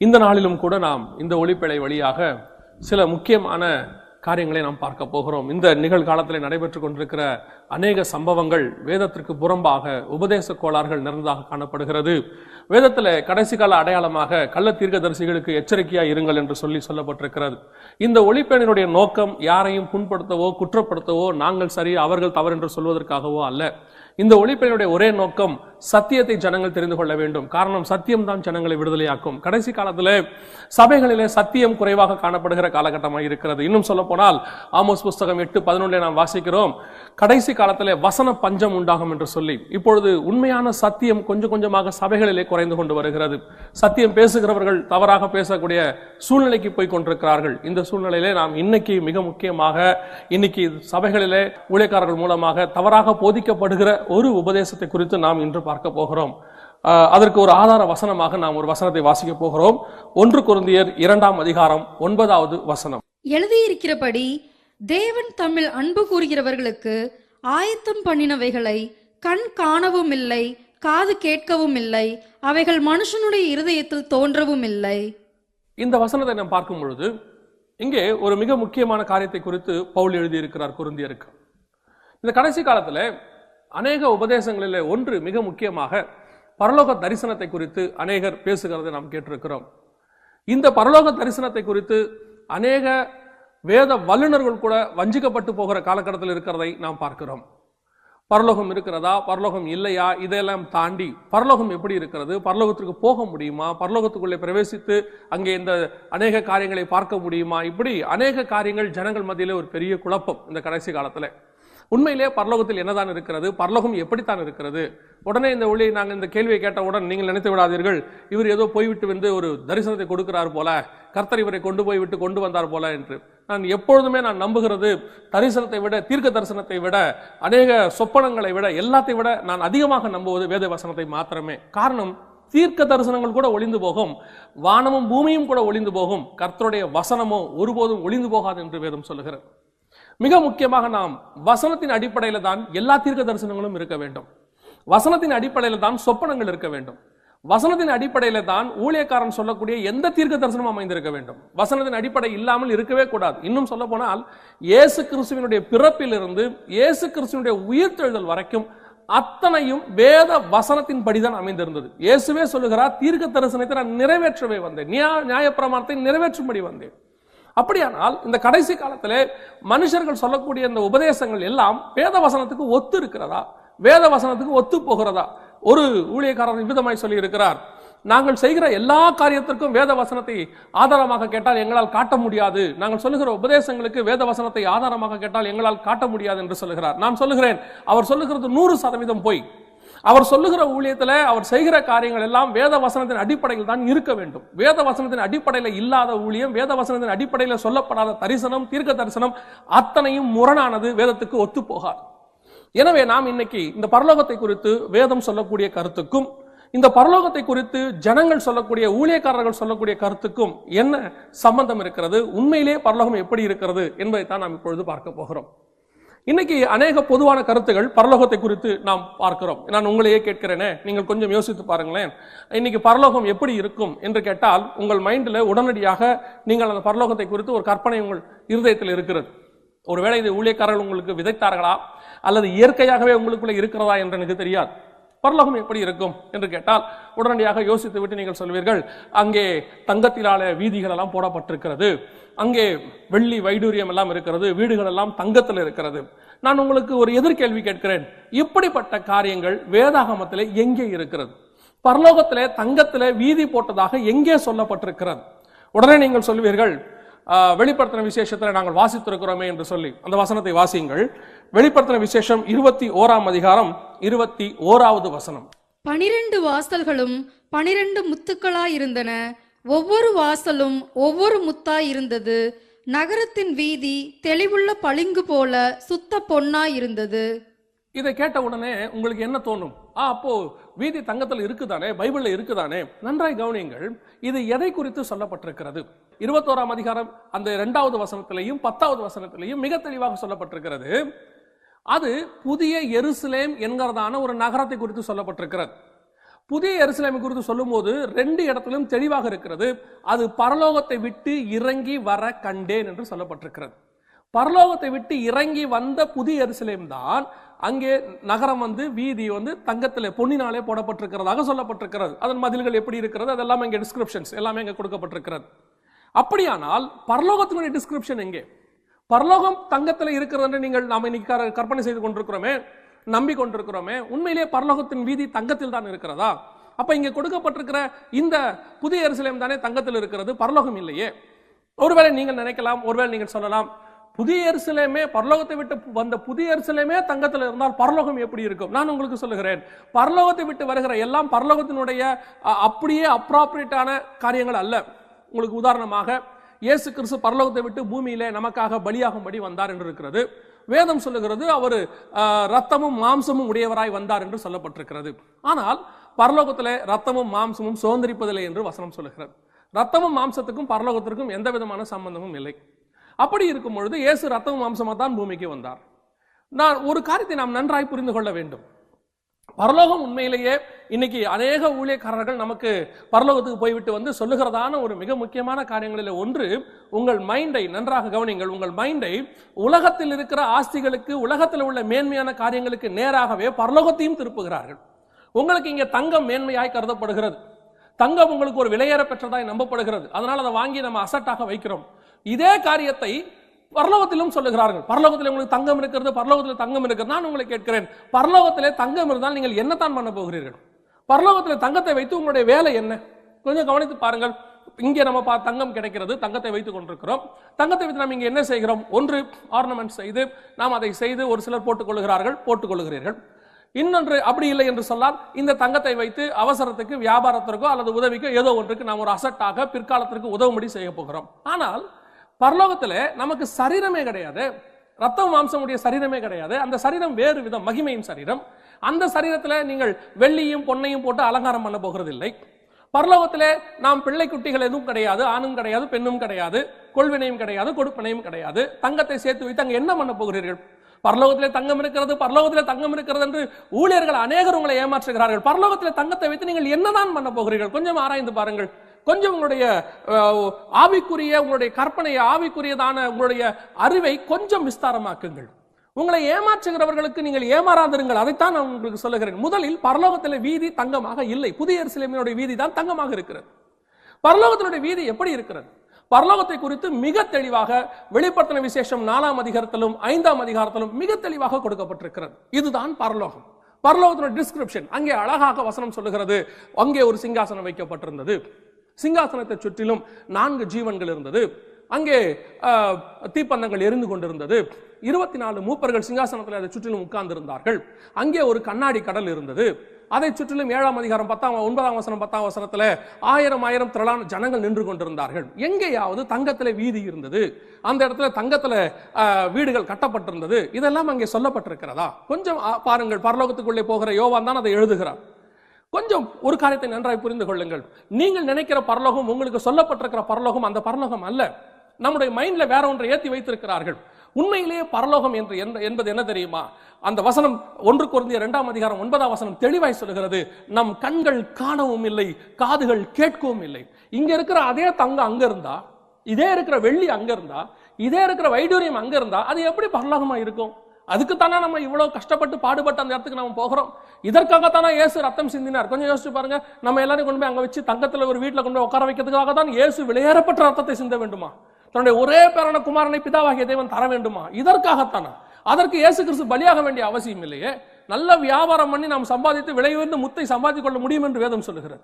இந்த நாளிலும் கூட நாம் இந்த ஒளிப்பேழை வழியாக சில முக்கியமான காரியங்களை நாம் பார்க்க போகிறோம். இந்த நிகழ்காலத்தில் நடைபெற்றுக் கொண்டிருக்கிற அநேக சம்பவங்கள் வேதத்திற்கு புறம்பாக உபதேச கோளாறுகள் நிறைந்ததாக காணப்படுகிறது. வேதத்தில் கடைசி கால அடையாளமாக கள்ள தீர்க்கதரிசிகளுக்கு எச்சரிக்கையா இருங்கள் என்று சொல்லப்பட்டிருக்கிறது. இந்த ஒளிப்பேழினுடைய நோக்கம் யாரையும் புண்படுத்தவோ குற்றப்படுத்தவோ நாங்கள் சரி அவர்கள் தவறு என்று சொல்வதற்காகவோ அல்ல. இந்த ஒளிப்பேழினுடைய ஒரே நோக்கம் சத்தியத்தை ஜனங்கள் தெரிந்து கொள்ள வேண்டும். காரணம், சத்தியம் தான் ஜனங்களை விடுதலையாக்கும். கடைசி காலத்திலே சபைகளிலே சத்தியம் குறைவாக காணப்படுகிற காலகட்டமாக இருக்கிறது. இன்னும் சொல்ல போனால் ஆமோஸ் புஸ்தகம் 8:11 நாம் வாசிக்கிறோம், கடைசி காலத்திலே வசன பஞ்சம் உண்டாகும் என்று சொல்லி. இப்பொழுது உண்மையான சத்தியம் கொஞ்சம் கொஞ்சமாக சபைகளிலே குறைந்து கொண்டு வருகிறது. சத்தியம் பேசுகிறவர்கள் தவறாக பேசக்கூடிய சூழ்நிலைக்கு போய் கொண்டிருக்கிறார்கள். இந்த சூழ்நிலையிலே நாம் இன்னைக்கு மிக முக்கியமாக இன்னைக்கு சபைகளிலே ஊழியக்காரர்கள் மூலமாக தவறாக போதிக்கப்படுகிற ஒரு உபதேசத்தை குறித்து நாம் இன்று பார்க்க போகிறோம். அதற்கு ஒரு ஆதார வசனமாக நாம் ஒரு வசனத்தை வாசிக்க போகிறோம். 1 கொரிந்தியர் 2:9 எழுதியிருக்கிறபடி தேவன் தம்மில் அன்பு கூறுகிறவர்களுக்கு ஆயத்தம் பண்ணினவைகளை கண் காணவும் இல்லை, காது கேட்கவும் இல்லை, அவைகள் மனுஷனுடைய இருதயத்தில் தோன்றவும் இல்லை. இந்த வசனத்தை நாம் பார்க்கும் பொழுது இங்கே ஒரு மிக முக்கியமான காரியத்தை குறித்து பவுல் எழுதியிருக்கிறார் கொரிந்தியருக்கு. இந்த கடைசி காலத்தில் அநேக உபதேசங்களிலே ஒன்று மிக முக்கியமாக பரலோக தரிசனத்தை குறித்து அநேகர் பேசுகிறதை நாம் கேட்டிருக்கிறோம். இந்த பரலோக தரிசனத்தை குறித்து அநேக வேத வல்லுநர்கள் கூட வஞ்சிக்கப்பட்டு போகிற காலகட்டத்தில் இருக்கிறதை நாம் பார்க்கிறோம். பரலோகம் இருக்கிறதா, பரலோகம் இல்லையா, இதையெல்லாம் தாண்டி பரலோகம் எப்படி இருக்கிறது, பரலோகத்திற்கு போக முடியுமா, பரலோகத்துக்குள்ளே பிரவேசித்து அங்கே இந்த அநேக காரியங்களை பார்க்க முடியுமா, இப்படி அநேக காரியங்கள் ஜனங்கள் மத்தியிலே ஒரு பெரிய குழப்பம் இந்த கடைசி காலத்தில். உண்மையிலே பரலோகத்தில் என்னதான் இருக்கிறது, பரலோகம் எப்படித்தான் இருக்கிறது? உடனே இந்த ஒளி நாங்கள் இந்த கேள்வியை கேட்டவுடன் நீங்கள் நினைத்து விடாதீர்கள், இவர் ஏதோ போய்விட்டு வந்து ஒரு தரிசனத்தை கொடுக்கிறார் போல, கர்த்தர் இவரை கொண்டு போய்விட்டு கொண்டு வந்தார் போல என்று. நான் எப்பொழுதுமே நம்புகிறது, தரிசனத்தை விட, தீர்க்க தரிசனத்தை விட, அநேக சொப்பனங்களை விட, எல்லாத்தை விட நான் அதிகமாக நம்புவது வேத வசனத்தை மாத்திரமே. காரணம், தீர்க்க தரிசனங்கள் கூட ஒளிந்து போகும், வானமும் பூமியும் கூட ஒளிந்து போகும், கர்த்தருடைய வசனமோ ஒருபோதும் ஒளிந்து போகாது என்று வேதம் சொல்லுகிறது. மிக முக்கியமாக நாம் வசனத்தின் அடிப்படையில தான் எல்லா தீர்க்க தரிசனங்களும் இருக்க வேண்டும். வசனத்தின் அடிப்படையில தான் சொப்பனங்கள் இருக்க வேண்டும். வசனத்தின் அடிப்படையில தான் ஊழியக்காரன் சொல்லக்கூடிய எந்த தீர்க்க தரிசனமும் அமைந்திருக்க வேண்டும். வசனத்தின் அடிப்படை இல்லாமல் இருக்கவே கூடாது. இன்னும் சொல்ல போனால் இயேசு கிறிஸ்துவினுடைய பிறப்பிலிருந்து இயேசு கிறிஸ்துவினுடைய உயிர்த்தெழுதல் வரைக்கும் அத்தனையும் வேத வசனத்தின் படிதான் அமைந்திருந்தது. இயேசுவே சொல்லுகிறார், தீர்க்க தரிசனத்தை நான் நிறைவேற்றவே வந்தேன், நியாயப்பிரமாணத்தை நிறைவேற்றும்படி வந்தேன். அப்படியானால் இந்த கடைசி காலத்திலே மனுஷர்கள் சொல்லக்கூடிய இந்த உபதேசங்கள் எல்லாம் வேத வசனத்துக்கு ஒத்து இருக்கிறதா, வேத வசனத்துக்கு ஒத்து போகிறதா? ஒரு ஊழியக்காரர் விதமாய் சொல்லி இருக்கிறார், நாங்கள் செய்கிற எல்லா காரியத்திற்கும் வேத வசனத்தை ஆதாரமாக கேட்டால் எங்களால் காட்ட முடியாது, நாங்கள் சொல்லுகிற உபதேசங்களுக்கு வேத வசனத்தை ஆதாரமாக கேட்டால் எங்களால் காட்ட முடியாது என்று சொல்லுகிறார். நான் சொல்லுகிறேன், அவர் சொல்லுகிறது 100% போய். அவர் சொல்லுகிற ஊழியத்தில் அவர் செய்கிற காரியங்கள் எல்லாம் வேத வசனத்தின் அடிப்படையில் தான் இருக்க வேண்டும். வேத வசனத்தின் அடிப்படையில் இல்லாத ஊழியம், வேத வசனத்தின் அடிப்படையில் சொல்லப்படாத தரிசனம், தீர்க்க தரிசனம் அத்தனையும் முரணானது, வேதத்துக்கு ஒத்து போகாது. எனவே நாம் இன்னைக்கு இந்த பரலோகத்தை குறித்து வேதம் சொல்லக்கூடிய கருத்துக்கும் இந்த பரலோகத்தை குறித்து ஜனங்கள் சொல்லக்கூடிய, ஊழியக்காரர்கள் சொல்லக்கூடிய கருத்துக்கும் என்ன சம்பந்தம் இருக்கிறது, உண்மையிலே பரலோகம் எப்படி இருக்கிறது என்பதை தான் நாம் இப்பொழுது பார்க்க போகிறோம். இன்னைக்கு அநேக பொதுவான கருத்துகள் பரலோகத்தை குறித்து நாம் பார்க்கிறோம். நான் உங்களையே கேட்கிறேனே, நீங்கள் கொஞ்சம் யோசித்து பாருங்களேன். இன்னைக்கு பரலோகம் எப்படி இருக்கும் என்று கேட்டால் உங்கள் மைண்டில் உடனடியாக நீங்கள் அந்த பரலோகத்தை குறித்து ஒரு கற்பனை உங்கள் இருதயத்தில் இருக்கிறது. ஒருவேளை இது ஊழியக்காரர்கள் உங்களுக்கு விதைத்தார்களா அல்லது இயற்கையாகவே உங்களுக்குள்ள இருக்கிறதா என்று எனக்கு தெரியாது. பரலோகம் எப்படி இருக்கும் என்று கேட்டால் உடனடியாக யோசித்து விட்டு நீங்கள் சொல்வீர்கள், அங்கே தங்கத்திலான வீதிகள் எல்லாம் போடப்பட்டிருக்கிறது, அங்கே வெள்ளி வைடூரியம் எல்லாம் இருக்கிறது, வீடுகள் எல்லாம் தங்கத்தில் இருக்கிறது. நான் உங்களுக்கு ஒரு எதிர்கேள்வி கேட்கிறேன், இப்படிப்பட்ட காரியங்கள் வேதாகமத்திலே எங்கே இருக்கிறது? பரலோகத்திலே தங்கத்திலே வீதி போட்டதாக எங்கே சொல்லப்பட்டிருக்கிறது? உடனே நீங்கள் சொல்வீர்கள், வெளிப்படுத்தின விசேஷத்தில் நாங்கள் வாசித்திருக்கிறோமே என்று சொல்லி. அந்த வசனத்தை வாசியுங்கள். வெளிப்படுத்தின விசேஷம் 21:21 12 வாசல்களும் 12 முத்துக்களாயிருந்தன, ஒவ்வொரு வாசலும் ஒவ்வொரு முத்தாய் இருந்தது. நகரத்தின் வீதி தெளிவுள்ள பளிங்கு போல சுத்த பொன்னாய் இருந்தது. இதை கேட்ட உடனே உங்களுக்கு என்ன தோணும்? அப்போ வீதி தங்கத்தில் இருக்குதானே, பைபிள்ல இருக்குதானே. நன்றாய் கவனியுங்கள், இது எதை குறித்து சொல்லப்பட்டிருக்கிறது? 21 அந்த 2வது வசனத்திலையும் 10வது வசனத்திலையும் மிக தெளிவாக சொல்லப்பட்டிருக்கிறது. அது புதிய எருசலேம் என்கிறதான ஒரு நகரத்தை குறித்து சொல்லப்பட்டிருக்கிறது. புதிய எருசலேமை குறித்து சொல்லும் போது 2 இடத்திலும் தெளிவாக இருக்கிறது. அது பரலோகத்தை விட்டு இறங்கி வர கண்டேன் என்று சொல்லப்பட்டிருக்கிறது. பரலோகத்தை விட்டு இறங்கி வந்த புதிய எருசலேம் தான் அங்கே நகரம் வீதி தங்கத்திலே பொன்னினாலே போடப்பட்டிருக்கிறதாக சொல்லப்பட்டிருக்கிறது. அதன் மதில்கள் எப்படி இருக்கிறது அதெல்லாம் இங்கே டிஸ்கிரிப்ஷன்ஸ் எல்லாமே இங்கே கொடுக்கப்பட்டிருக்கிறது. அப்படியானால் பரலோகத்தினுடைய டிஸ்கிரிப்ஷன் எங்கே? பரலோகம் தங்கத்தில் இருக்கிறது என்று நீங்கள் நாம் இன்னைக்கு கற்பனை செய்து கொண்டிருக்கிறோமே, நம்பிக்கொண்டிருக்கிறோமே. உண்மையிலே பரலோகத்தின் வீதி தங்கத்தில் தான் இருக்கிறதா? அப்ப இங்கே கொடுக்கப்பட்டிருக்கிற இந்த புதிய எருசலேம் தானே தங்கத்தில் இருக்கிறது, பரலோகம் இல்லையே. ஒருவேளை நீங்கள் நினைக்கலாம், ஒருவேளை நீங்கள் சொல்லலாம், புதிய எருசலேமே பரலோகத்தை விட்டு வந்த புதிய எருசலேமே தங்கத்தில் இருந்தால் பரலோகம் எப்படி இருக்கும்? நான் உங்களுக்கு சொல்லுகிறேன், பரலோகத்தை விட்டு வருகிற எல்லாம் பரலோகத்தினுடைய அப்படியே அப்ராப்ரியேட்டான காரியங்கள் அல்ல. உங்களுக்கு உதாரணமாக இயேசு கிறிஸ்து பரலோகத்தை விட்டு பூமியிலே நமக்காக பலியாகும்படி வந்தார் என்று இருக்கிறது. வேதம் சொல்லுகிறது அவர் ரத்தமும் மாம்சமும் உடையவராய் வந்தார் என்று சொல்லப்பட்டிருக்கிறது. ஆனால் பரலோகத்திலே ரத்தமும் மாம்சமும் சுதந்திரிப்பதில்லை என்று வசனம் சொல்லுகிறது. ரத்தமும் மாம்சத்துக்கும் பரலோகத்திற்கும் எந்த விதமான சம்பந்தமும் இல்லை. அப்படி இருக்கும் பொழுது இயேசு ரத்தமும் மாம்சமா தான் பூமிக்கு வந்தார். நான் ஒரு காரியத்தை நாம் நன்றாய் புரிந்து கொள்ள வேண்டும். பரலோகம் உண்மையிலேயே இன்னைக்கு அநேக ஊழியக்காரர்கள் நமக்கு பரலோகத்துக்கு போய்விட்டு சொல்லுகிறதான ஒரு மிக முக்கியமான காரியங்களில் ஒன்று, உங்கள் மைண்டை நன்றாக கவனிங்கள். உங்கள் மைண்டை உலகத்தில் இருக்கிற ஆஸ்திகளுக்கு, உலகத்தில் உள்ள மேன்மையான காரியங்களுக்கு நேராகவே பரலோகத்தையும் திருப்புகிறார்கள். உங்களுக்கு இங்கே தங்கம் மேன்மையாய் கருதப்படுகிறது, தங்கம் உங்களுக்கு ஒரு விலையேற பெற்றதாய் நம்பப்படுகிறது, அதனால் அதை வாங்கி நம்ம அசட்டாக வைக்கிறோம். இதே காரியத்தை பரலோகத்திலும் சொல்லுகிறார்கள். பரலோகத்தில் உங்களுக்கு தங்கம் இருக்கிறது, பரலோகத்தில் தங்கம் இருக்கிறது. நான் உங்களை கேட்கிறேன், பரலோகத்திலே தங்கம் இருந்தால் நீங்கள் என்னத்தான் பண்ண போகிறீர்கள்? பரலோகத்தில் தங்கத்தை வைத்து உங்களுடைய வேலை என்ன? கொஞ்சம் கவனித்து பாருங்கள். இங்கே நம்ம தங்கம் கிடைக்கிறது, தங்கத்தை வைத்துக் கொண்டிருக்கிறோம். தங்கத்தை வைத்து நாம் இங்கே என்ன செய்கிறோம்? ஒன்று ஆர்னமெண்ட் செய்து நாம் அதை செய்து ஒரு சிலர் போட்டுக்கொள்கிறீர்கள். இன்னொன்று அப்படி இல்லை என்று சொன்னால் இந்த தங்கத்தை வைத்து அவசரத்துக்கு, வியாபாரத்திற்கோ அல்லது உதவிக்கோ ஏதோ ஒன்றுக்கு நாம் ஒரு அசட்டாக பிற்காலத்திற்கு உதவும்படி செய்ய போகிறோம். ஆனால் பரலோகத்தில் நமக்கு சரீரமே கிடையாது, ரத்தம் மாம்சமுடைய சரீரமே கிடையாது. அந்த சரீரம் வேறு விதம், மகிமையின் சரீரம். அந்த சரீரத்தில் நீங்கள் வெள்ளியும் பொன்னையும் போட்டு அலங்காரம் பண்ண போகிறதில்லை. பரலோகத்திலே நாம் பிள்ளை குட்டிகள் எதுவும் கிடையாது, ஆணும் கிடையாது, பெண்ணும் கிடையாது, கொள்வினையும் கிடையாது, கொடுப்பினையும் கிடையாது. தங்கத்தை சேர்த்து வைத்து அங்கே என்ன பண்ண போகிறீர்கள்? பரலோகத்திலே தங்கம் இருக்கிறது, பரலோகத்திலே தங்கம் இருக்கிறது என்று ஊழியர்கள் அநேகர் உங்களை ஏமாற்றுகிறார்கள். பரலோகத்திலே தங்கத்தை வைத்து நீங்கள் என்னதான் பண்ண போகிறீர்கள்? கொஞ்சம் ஆராய்ந்து பாருங்கள். கொஞ்சம் உங்களுடைய ஆவிக்குரிய, உங்களுடைய கற்பனை, ஆவிக்குரியதான உங்களுடைய அறிவை கொஞ்சம் விஸ்தாரமாக்குங்கள். உங்களை ஏமாற்றுகிறவர்களுக்கு நீங்கள் ஏமாறாதிருங்கள். அதைத்தான் நான் உங்களுக்கு சொல்லுகிறேன். முதலில் பரலோகத்திலே வீதி தங்கமாக இல்லை, புதிய எருசலேமினுடைய வீதி தான் தங்கமாக இருக்கிறது. பரலோகத்தினுடைய வீதி எப்படி இருக்கிறது? பரலோகத்தை குறித்து மிக தெளிவாக வெளிப்படுத்தின விசேஷம் 4ஆம் அதிகாரத்திலும் 5ஆம் அதிகாரத்திலும் மிக தெளிவாக கொடுக்கப்பட்டிருக்கிறது. இதுதான் பரலோகம். பரலோகத்தினுடைய டிஸ்கிரிப்ஷன் அங்கே அழகாக வசனம் சொல்லுகிறது. அங்கே ஒரு சிங்காசனம் வைக்கப்பட்டிருந்தது, சிங்காசனத்தை சுற்றிலும் 4 ஜீவன்கள் இருந்தது. அங்கே தீப்பந்தங்கள் எரிந்து கொண்டிருந்தது. 24 மூப்பர்கள் சிங்காசனத்தில் அதை சுற்றிலும் உட்கார்ந்து இருந்தார்கள். அங்கே ஒரு கண்ணாடி கடல் இருந்தது. அதை சுற்றிலும் 7ஆம் அதிகாரம் 9ஆம் வசனம் 10ஆம் வசனத்தில் 1000 திரளான ஜனங்கள் நின்று கொண்டிருந்தார்கள். எங்கேயாவது தங்கத்திலே வீதி இருந்தது, அந்த இடத்துல தங்கத்திலே வீடுகள் கட்டப்பட்டிருந்தது. இதெல்லாம் அங்கே சொல்லப்பட்டிருக்கிறதா? கொஞ்சம் பாருங்கள். பரலோகத்துக்குள்ளே போகிற யோவான் தான் அதை எழுதுகிறார். கொஞ்சம் ஒரு காரியத்தை நன்றாய் புரிந்து கொள்ளுங்கள். நீங்கள் நினைக்கிற பரலோகம், உங்களுக்கு சொல்லப்பட்டிருக்கிற பரலோகம் அந்த பரலோகம் அல்ல. நம்முடைய மைண்ட்ல வேற ஒன்றை ஏற்றி வைத்திருக்கிறார்கள். உண்மையிலேயே பரலோகம் என்பது என்ன தெரியுமா? அந்த வசனம் 1 கொரிந்தியர் 2ஆம் அதிகாரம் 9ஆம் வசனம் தெளிவாய் சொல்லுகிறது. நம் கண்கள் காணவும் இல்லை, காதுகள் கேட்கவும் இல்லை. இங்க இருக்கிற அதே தங்கம் அங்க இருந்தா, இதே இருக்கிற வெள்ளி அங்க இருந்தா, இதே இருக்கிற வைடூரியம் அங்க இருந்தா, அது எப்படி பரலோகமா இருக்கும்? அதுக்குத்தானே நம்ம இவ்வளவு கஷ்டப்பட்டு பாடுபட்டு அந்த இடத்துக்கு நம்ம போகிறோம். இதற்காகத்தானே இயேசு ரத்தம் சிந்தினார். கொஞ்சம் யோசிச்சு பாருங்க. நம்ம எல்லாரும் கொண்டு போய் அங்க வச்சு தங்கத்துல ஒரு வீட்டுல கொண்டு போய் உட்கார வைக்கிறதுக்காக தான் இயேசு விலையேறப்பட்ட ரத்தத்தை சிந்த வேண்டுமா? தன்னுடைய ஒரே பேரான குமாரனை பிதாவாகிய தேவன் தர வேண்டுமா? இதற்காகத்தானா? அதற்கு இயேசு கிறிஸ்து பலியாக வேண்டிய அவசியம் இல்லையே. நல்ல வியாபாரம் பண்ணி நாம் சம்பாதித்து விலை உயர்ந்த முத்தை சம்பாதித்துக் கொள்ள முடியும் என்று வேதம் சொல்லுகிறது.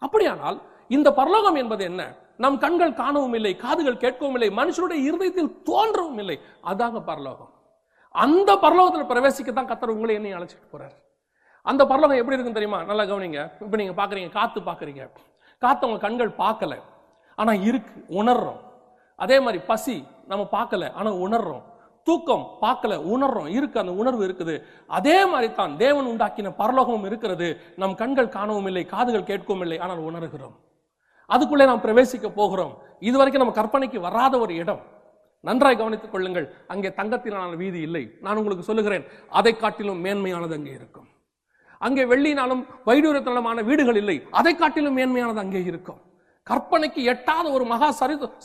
அப்படியானால் இந்த பரலோகம் என்பது என்ன? நம் கண்கள் காணவும் இல்லை, காதுகள் கேட்கவும் இல்லை, மனுஷனுடைய இருதயத்தில் தோன்றவும் இல்லை. அதாங்க பரலோகம். அந்த பரலோகத்தில் பிரவேசிக்கத்தான் கர்த்தர் உங்களை என்னை அழைச்சிட்டு போறார். அந்த பரலோகம் எப்படி இருக்குன்னு தெரியுமா? நல்லா கவனிங்க. இப்ப நீங்க பாக்குறீங்க, காத்து பாக்குறீங்க. காத்து உங்க கண்கள் பார்க்கல, ஆனா இருக்கு, உணர்றோம். அதே மாதிரி பசி நம்ம பார்க்கல, ஆனா உணர்றோம். தூக்கம் பார்க்கல, உணர்றோம், இருக்கு, அந்த உணர்வு இருக்குது. அதே மாதிரி தான் தேவன் உண்டாக்கின பரலோகமும் இருக்கிறது. நம் கண்கள் காணவும் இல்லை, காதுகள் கேட்கவும் இல்லை, ஆனால் உணர்கிறோம். அதுக்குள்ளே நாம் பிரவேசிக்க போகிறோம். இதுவரைக்கும் நம்ம கற்பனைக்கு வராத ஒரு இடம். நன்றாய் கவனித்துக் கொள்ளுங்கள். அங்கே தங்கத்தினான வீதி இல்லை. நான் உங்களுக்கு சொல்லுகிறேன், அதை காட்டிலும் மேன்மையானது அங்கே இருக்கும். அங்கே வெள்ளினாலும் வைடூரியத்தினாலுமான வீடுகள் இல்லை. அதை காட்டிலும் மேன்மையானது அங்கே இருக்கும். கற்பனைக்கு எட்டாத ஒரு மகா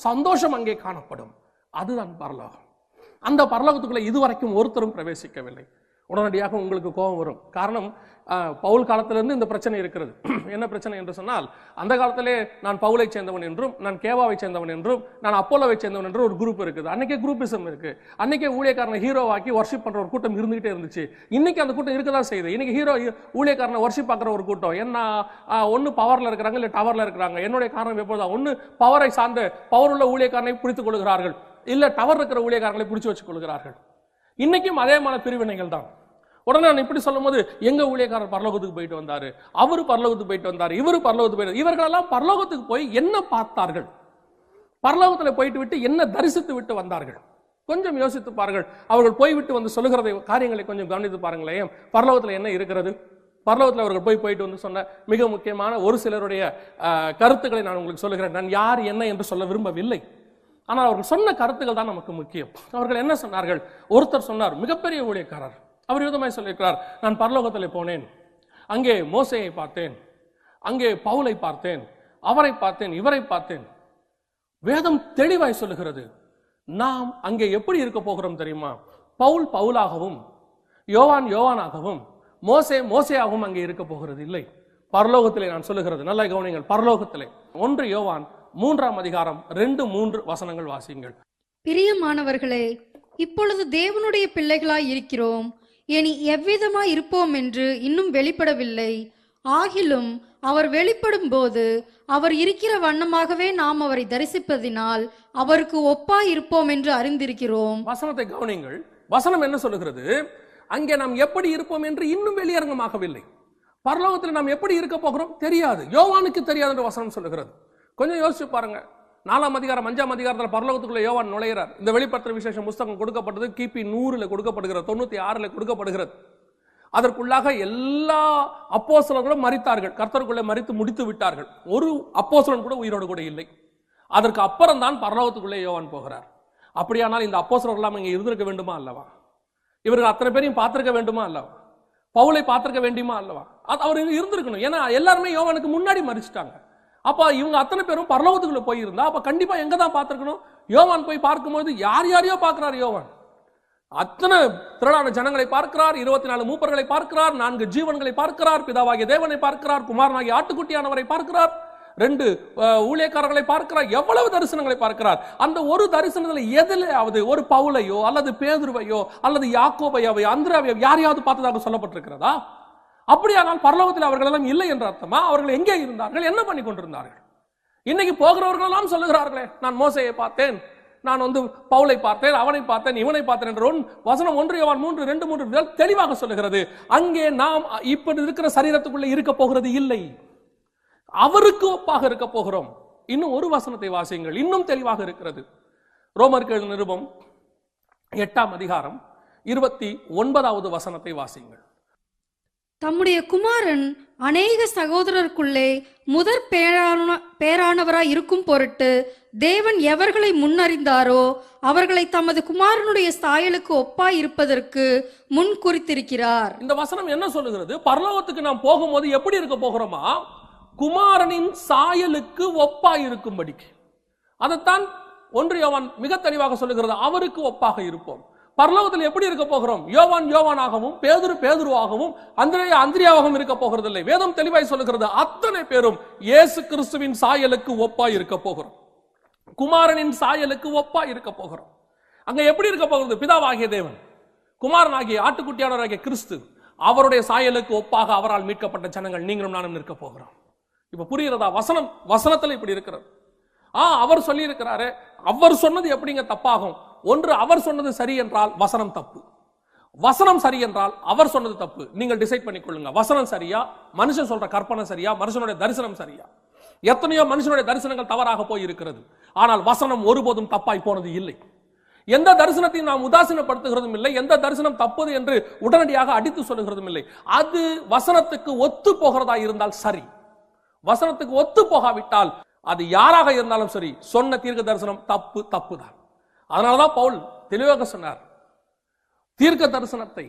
சந்தோஷம் அங்கே காணப்படும். அதுதான் பரலோகம். அந்த பரலோகத்துக்குள்ள இதுவரைக்கும் ஒருத்தரும் பிரவேசிக்கவில்லை. உடனடியாக உங்களுக்கு கோபம் வரும். காரணம், பவுல் காலத்திலிருந்து இந்த பிரச்சனை இருக்கிறது. என்ன பிரச்சனை என்று சொன்னால், அந்த காலத்திலே நான் பவுலை சேர்ந்தவன் என்றும், நான் கேவாவை சேர்ந்தவன் என்றும், நான் அப்போலோவை சேர்ந்தவன் என்றும் ஒரு குரூப் இருக்குது. அன்னைக்கே குரூப்பிசம் இருக்கு. அன்னைக்கே ஊழியக்காரனை ஹீரோவாக்கி வர்ஷிப் பண்ற ஒரு கூட்டம் இருந்துகிட்டே இருந்துச்சு. இன்னைக்கு அந்த கூட்டம் இருக்கதான் செய்யுது. இன்னைக்கு ஊழியக்காரனை வர்ஷிப் பார்க்குற ஒரு கூட்டம் என்ன, ஒன்னு பவர்ல இருக்கிறாங்க, இல்ல டவர்ல இருக்கிறாங்க. என்னுடைய காரணம் எப்போதான், ஒன்னு பவரை சார்ந்த பவர் உள்ள ஊழியக்காரனை பிடித்துக் கொள்கிறார்கள், இல்ல டவர் இருக்கிற ஊழியக்காரர்களை பிடிச்சு வச்சுக் கொள்கிறார்கள். இன்னைக்கும் அதே மாதிரி பிரிவினைகள் தான். உடனே நான் இப்படி சொல்லும் போது, எங்க ஊழியக்காரர் பரலோகத்துக்கு போயிட்டு வந்தாரு, அவரு பரலோகத்துக்கு போயிட்டு வந்தாரு, இவரு பரலோகத்துக்கு போயிட்டு, இவர்களெல்லாம் பரலோகத்துக்கு போய் என்ன பார்த்தார்கள், பரலோகத்துல போயிட்டு விட்டு என்ன தரிசித்து விட்டு வந்தார்கள்? கொஞ்சம் யோசித்து பாருங்கள். அவர்கள் போய்விட்டு வந்து சொல்லுகிறதை காரியங்களை கொஞ்சம் கவனித்து பாருங்களேன். பரலோகத்துல என்ன இருக்கிறது? பரலோகத்தில் அவர்கள் போயிட்டு வந்து சொன்ன மிக முக்கியமான ஒரு சிலருடைய கருத்துக்களை நான் உங்களுக்கு சொல்லுகிறேன். நான் யார் என்ன என்று சொல்ல விரும்பவில்லை, ஆனால் அவர்கள் சொன்ன கருத்துக்கள் தான் நமக்கு முக்கியம். அவர்கள் என்ன சொன்னார்கள்? ஒருத்தர் சொன்னார், மிகப்பெரிய ஊழியக்காரர், அவர் விதமாய் சொல்லியிருக்கிறார், நான் பரலோகத்தில் போனேன், அங்கே மோசேயை பார்த்தேன், அங்கே பவுலை பார்த்தேன், அவரை பார்த்தேன், இவரை பார்த்தேன். வேதம் தெளிவாய் சொல்லுகிறது, நாம் அங்கே எப்படி இருக்க போகிறோம் தெரியுமா? பவுல் பவுலாகவும், யோவான் யோவானாகவும், மோசே மோசேயாகவும் அங்கே இருக்க போகிறது இல்லை. பரலோகத்திலே நான் சொல்லுகிறது, நல்லா கவனிங்கள். பரலோகத்திலே 1 யோவான் 3ஆம் அதிகாரம் 2-3 வசனங்கள் வாசியுங்கள். பிரியமானவர்களே, இப்பொழுது தேவனுடைய பிள்ளைகளாய் இருக்கிறோம், இனி எவ்விதமாய் இருப்போம் என்று இன்னும் வெளிப்படவில்லை. ஆகிலும் அவர் வெளிப்படும் போது அவர் இருக்கிற வண்ணமாகவே நாம் அவரை தரிசிப்பதினால் அவருக்கு ஒப்பாய் இருப்போம் என்று அறிந்திருக்கிறோம். வசனத்தை கவனிங்கள். வசனம் என்ன சொல்லுகிறது? அங்கே நாம் எப்படி இருப்போம் என்று இன்னும் வெளியரங்கமாகவில்லை. பரலோகத்தில் நாம் எப்படி இருக்க போகிறோம் தெரியாது, யோவானுக்கு தெரியாது என்று வசனம் சொல்லுகிறது. கொஞ்சம் யோசிச்சு பாருங்க. 4ஆம் அதிகாரம் 5ஆம் அதிகாரத்தில் பரலோகத்துக்குள்ள யோவான் நுழைகிறார். இந்த வெளிப்படுத்தல் விசேஷம் புஸ்தகம் கொடுக்கப்பட்டது கிபி 100ல கொடுக்கப்படுகிறது, 96ல கொடுக்கப்படுகிறது. அதற்குள்ளாக எல்லா அப்போஸ்தலர்களும் மரித்தார்கள், கர்த்தருக்குள்ளே மரித்து முடித்து விட்டார்கள். ஒரு அப்போஸ்தலன் கூட உயிரோடு கூட இல்லை. அதற்கு அப்புறம் தான் பரலோகத்துக்குள்ளே யோவான் போகிறார். அப்படியானால் இந்த அப்போஸ்தலர்கள் எல்லாம் இங்கே இருந்திருக்க வேண்டுமா அல்லவா? இவர்கள் அத்தனை பேரையும் பார்த்திருக்க வேண்டுமா அல்லவா? பவுலை பார்த்திருக்க வேண்டுமா அல்லவா? அவர் இருந்திருக்கணும். ஏன்னா எல்லாருமே யோவானுக்கு முன்னாடி மரிச்சிட்டாங்க. அப்ப இவங்க அத்தனை பேரும் பரலோகத்துக்குள்ள போயிருந்தா அப்ப கண்டிப்பா எங்க தான் பார்த்திருக்கணும்? யோவான் போய் பார்க்கும்போது யார் யாரையோ பார்க்கிறார் யோவான். அத்தனை திரளான ஜனங்களை பார்க்கிறார், 24 மூப்பர்களை பார்க்கிறார், 4 ஜீவன்களை பார்க்கிறார், பிதாவாகிய தேவனை பார்க்கிறார், குமாரனாகிய ஆட்டுக்குட்டியானவரை பார்க்கிறார், 2 ஊழியக்காரர்களை பார்க்கிறார், எவ்வளவு தரிசனங்களை பார்க்கிறார். அந்த ஒரு தரிசனத்தில் எதிலாவது ஒரு பவுலையோ அல்லது பேதுருவையோ அல்லது யாக்கோபையோ அந்திரேயாவையோ யாரையாவது பார்த்ததாக சொல்லப்பட்டிருக்கிறதா? அப்படியானால் பரலோகத்தில் அவர்கள் எல்லாம் இல்லை என்ற அர்த்தமா? அவர்கள் எங்கே இருந்தார்கள், என்ன பண்ணி கொண்டிருந்தார்கள்? இன்னைக்கு போகிறவர்கள் எல்லாம் சொல்லுகிறார்களே, நான் மோசேயை பார்த்தேன், நான் பவுலை பார்த்தேன், அவனை பார்த்தேன், இவனை பார்த்தேன் என்ற வசனம் 1 யோவான் 3:2-3 தெளிவாக சொல்லுகிறது. அங்கே நாம் இப்படி இருக்கிற சரீரத்துக்குள்ளே இருக்க போகிறது இல்லை, அவருக்கு ஒப்பாக இருக்க போகிறோம். இன்னும் ஒரு வசனத்தை வாசியுங்கள், இன்னும் தெளிவாக இருக்கிறது. ரோமருக்கு எழுதின நிருபம் 8ஆம் அதிகாரம் 29வது வசனத்தை வாசியுங்கள். தம்முடைய குமாரன் அநேக சகோதரருக்குள்ளே முதற் பேரானவராய் இருக்கும் பொருட்டு தேவன் எவர்களை முன்னறிந்தாரோ அவர்களை தமது குமாரனுடைய சாயலுக்கு ஒப்பாய் இருப்பதற்கு முன் குறித்திருக்கிறார். இந்த வசனம் என்ன சொல்லுகிறது? பரலோகத்துக்கு நாம் போகும்போது எப்படி இருக்க போகிறோமா? குமாரனின் சாயலுக்கு ஒப்பாய் இருக்கும்படிக்கு. அதைத்தான் 1 யோவான் மிக தெளிவாக சொல்லுகிறது, அவருக்கு ஒப்பாக இருப்போம். பரலோகத்தில் எப்படி இருக்க போகிறோம்? யோவான் யோவானாகவும், பேதுரு பேதுருவாகவும், அந்திரேயா அந்திரியாவாகவும் இருக்க போகிறது இல்லை. வேதம் தெளிவாய் சொல்லுகிறது, அத்தனை பேரும் இயேசு கிறிஸ்துவின் சாயலுக்கு ஒப்பாய் இருக்க போகிறோம், குமாரனின் சாயலுக்கு ஒப்பாய் இருக்க போகிறோம். அங்க எப்படி இருக்க போகிறது? பிதாவாகிய தேவன், குமாரனாகிய ஆட்டுக்குட்டியானவராகிய கிறிஸ்து, அவருடைய சாயலுக்கு ஒப்பாக அவரால் மீட்கப்பட்ட ஜனங்கள் நீங்களும் நானும் நிற்க போகிறோம். இப்ப புரிகிறதா? வசனத்துல இப்படி இருக்கிறது. அவர் சொல்லி இருக்கிறாரு, அவர் சொன்னது எப்படிங்க தப்பாகும்? ஒன்று, அவர் சொன்னது சரி என்றால் வசனம் தப்பு, வசனம் சரி என்றால் அவர் சொன்னது தப்பு. நீங்கள் டிசைட் பண்ணிக்கொள்ளுங்க, வசனம் சரியா, மனுஷன் சொல்ற கற்பனை சரியா, மனுஷனுடைய தரிசனம் சரியா? எத்தனையோ மனுஷனுடைய தரிசனங்கள் தவறாக போய் இருக்கிறது, ஆனால் வசனம் ஒருபோதும் தப்பாய் போனது இல்லை. எந்த தரிசனத்தையும் நாம் உதாசீனப்படுத்துகிறதும் இல்லை, எந்த தரிசனம் தப்புது என்று உடனடியாக அடித்து சொல்லுகிறதும் இல்லை. அது வசனத்துக்கு ஒத்து போகிறதா இருந்தால் சரி, வசனத்துக்கு ஒத்து போகாவிட்டால் அது யாராக இருந்தாலும் சரி, சொன்ன தீர்க்க தரிசனம் தப்பு தான். அதனாலதான் பவுல் தெளிவாக சொன்னார், தீர்க்க தரிசனத்தை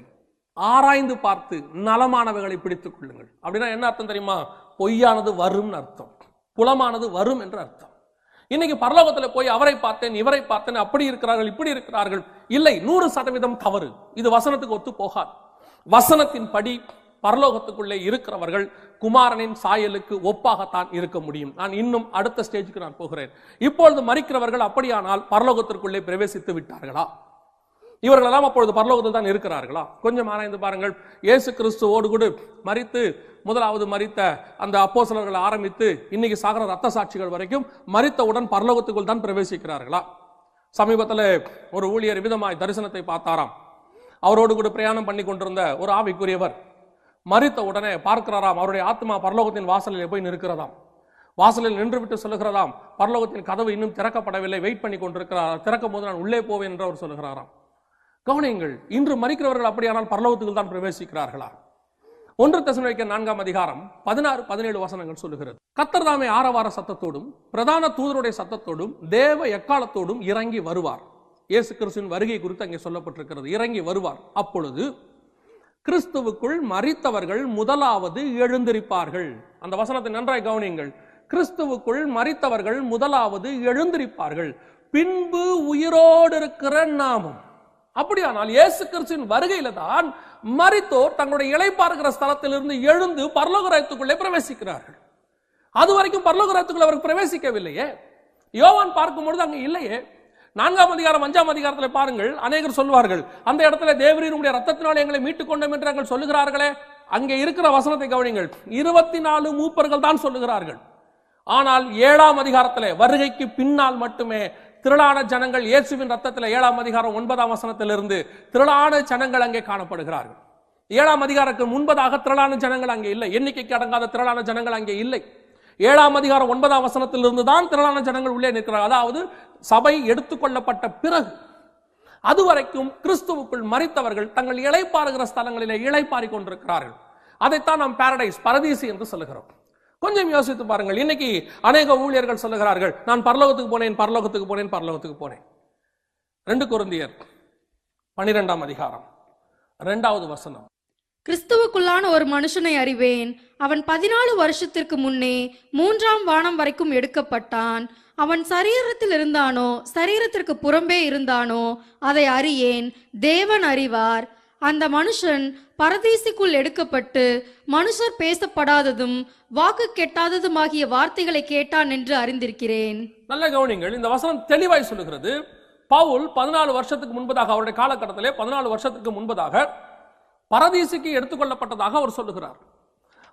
ஆராய்ந்து பார்த்து நலமானவைகளை பிடித்துக் கொள்ளுங்கள். அப்படின்னா என்ன அர்த்தம் தெரியுமா? பொய்யானது வரும் அர்த்தம், புலமானது வரும் என்று அர்த்தம். இன்னைக்கு பரலோகத்தில் போய் அவரை பார்த்தேன் இவரை பார்த்தேன், அப்படி இருக்கிறார்கள் இப்படி இருக்கிறார்கள், இல்லை, 100% தவறு. இது வசனத்துக்கு ஒத்து போகாது. வசனத்தின் படி பரலோகத்துக்குள்ளே இருக்கிறவர்கள் குமாரனின் சாயலுக்கு ஒப்பாகத்தான் இருக்க முடியும். நான் இன்னும் அடுத்த ஸ்டேஜுக்கு நான் போகிறேன். இப்பொழுது மரிக்கிறவர்கள் அப்படியானால் பரலோகத்திற்குள்ளே பிரவேசித்து விட்டார்களா? இவர்களெல்லாம் அப்பொழுது பரலோகத்தில் தான் இருக்கிறார்களா? கொஞ்சம் ஆராய்ந்து பாருங்கள். இயேசு கிறிஸ்துவோடு கூட மரித்து, முதலாவது மரித்த அந்த அப்போஸ்தலர்கள் ஆரம்பித்து இன்னைக்கு சாகர ரத்த சாட்சிகள் வரைக்கும் மரித்தவுடன் பரலோகத்துக்குள் தான் பிரவேசிக்கிறார்களா? சமீபத்தில் ஒரு ஊழியர் விதமாய் தரிசனத்தை பார்த்தாராம். அவரோடு கூட பிரயாணம் பண்ணி கொண்டிருந்த ஒரு ஆவிக்குரியவர் மரித்த உடனே பார்க்கிறாராம், அவருடைய ஆத்மா பரலோகத்தின் வாசலில் போய் நிற்கிறதாம். வாசலில் நின்று விட்டு சொல்லுகிறதாம், பரலோகத்தின் கதவு இன்னும் திறக்கப்படவில்லை, வெயிட் பண்ணி கொண்டிருக்கிறார், திறக்கும் போது நான் உள்ளே போவேன் என்று அவர் சொல்லுகிறாராம். கவனியுங்கள், இன்று மரிக்கிறவர்கள் அப்படியானால் பரலோகத்துக்கு தான் பிரவேசிக்கிறார்களா? 1 தெசலோனிக்கேயர் 4ஆம் அதிகாரம் 16-17 வசனங்கள் சொல்லுகிறது. கர்த்தர் தாமே ஆரவார சத்தத்தோடும் பிரதான தூதருடைய சத்தத்தோடும் தேவ எக்காலத்தோடும் இறங்கி வருவார். இயேசு கிறிஸ்துவின் வருகை குறித்து அங்கே சொல்லப்பட்டிருக்கிறது, இறங்கி வருவார். அப்பொழுது கிறிஸ்துவுக்குள் மரித்தவர்கள் முதலாவது எழுந்திருப்பார்கள். அந்த வசனத்தை நன்றாய் கவனியுங்கள். கிறிஸ்துவுக்குள் மரித்தவர்கள் முதலாவது எழுந்திருப்பார்கள், பின்பு உயிரோடு இருக்கிற நாமும். அப்படியானால் இயேசு கிறிஸ்துவின் வருகையில தான் மரித்தோர் தங்களுடைய இளைப்பாறுகிற ஸ்தலத்திலிருந்து எழுந்து பரலோக ராஜ்யத்துக்குள்ளே பிரவேசிக்கிறார்கள். அது வரைக்கும் பரலோக ராஜ்யத்துக்குள்ள அவர்கள் பிரவேசிக்கவில்லையே. யோவான் பார்க்கும்பொழுது அங்கே இல்லையே. 4ஆம் அதிகாரம் 5ஆம் அதிகாரத்தில் பாருங்கள், அநேகர் சொல்வார்கள், அந்த இடத்துல தேவரீர் உம்முடைய ரத்தத்தினால் எங்களை மீட்டுக் கொண்டோம் என்று நாங்கள் சொல்லுகிறார்களே. அங்கே இருக்கிற வசனத்தை கவனிங்கள். 24 மூப்பர்கள் தான் சொல்லுகிறார்கள். ஆனால் 7ஆம் அதிகாரத்தில் வருகைக்கு பின்னால் மட்டுமே திரளான ஜனங்கள் இயேசுவின் ரத்தத்தில் 7ஆம் அதிகாரம் 9ஆம் வசனத்திலிருந்து திரளான ஜனங்கள் அங்கே காணப்படுகிறார்கள். 7ஆம் அதிகாரத்துக்கு முன்பதாக திரளான ஜனங்கள் அங்கே இல்லை, எண்ணிக்கைக்கு அடங்காத திரளான ஜனங்கள் அங்கே இல்லை. 7ஆம் அதிகாரம் 9ஆம் வசனத்திலிருந்து தான் திரளான ஜனங்கள் உள்ளே நிற்கிறார்கள். அதாவது சபை எடுத்துக்கொள்ளப்பட்ட பிறகு அதுவரைக்கும் கிறிஸ்துவுக்குள் மரித்தவர்கள் தங்கள் இளைப்பாறுகிற ஸ்தலங்களிலே இளைப்பாறிக் கொண்டிருக்கிறார்கள். அதைத்தான் நாம் பாரடைஸ், பரதீசு என்று சொல்லுகிறோம். கொஞ்சம் யோசித்து பாருங்கள். இன்னைக்கு அநேக ஊழியர்கள் சொல்லுகிறார்கள், நான் பரலோகத்துக்கு போனேன், பரலோகத்துக்கு போனேன், பரலோகத்துக்கு போனேன். 2 கொரிந்தியர் 12ஆம் அதிகாரம் 2வது வசனம். கிறிஸ்துவுக்குள்ளான ஒரு மனுஷனை அறிவேன், அவன் 14 வருஷத்திற்கு முன்னே 3ஆம் வானம் வரைக்கும் எடுக்கப்பட்டான். அவன் சரீரத்தில் இருந்தானோ சரீரத்திற்கு புறம்பே இருந்தானோ அதை அறியேன், தேவன் அறிவார். அந்த மனுஷன் பரதீசிக்குள் எடுக்கப்பட்டு மனுஷர் பேசப்படாததும் வாக்கு கெட்டாததுமாகிய வார்த்தைகளை கேட்டான் என்று அறிந்திருக்கிறேன். நல்ல கவனிங்கள், இந்த வசனம் தெளிவாய் சொல்லுகிறது. பவுல் 14 வருஷத்துக்கு முன்பதாக, அவருடைய காலகட்டத்திலே 14 வருஷத்துக்கு முன்பதாக பரதீசுக்கு எடுத்துக்கொள்ளப்பட்டதாக அவர் சொல்லுகிறார்.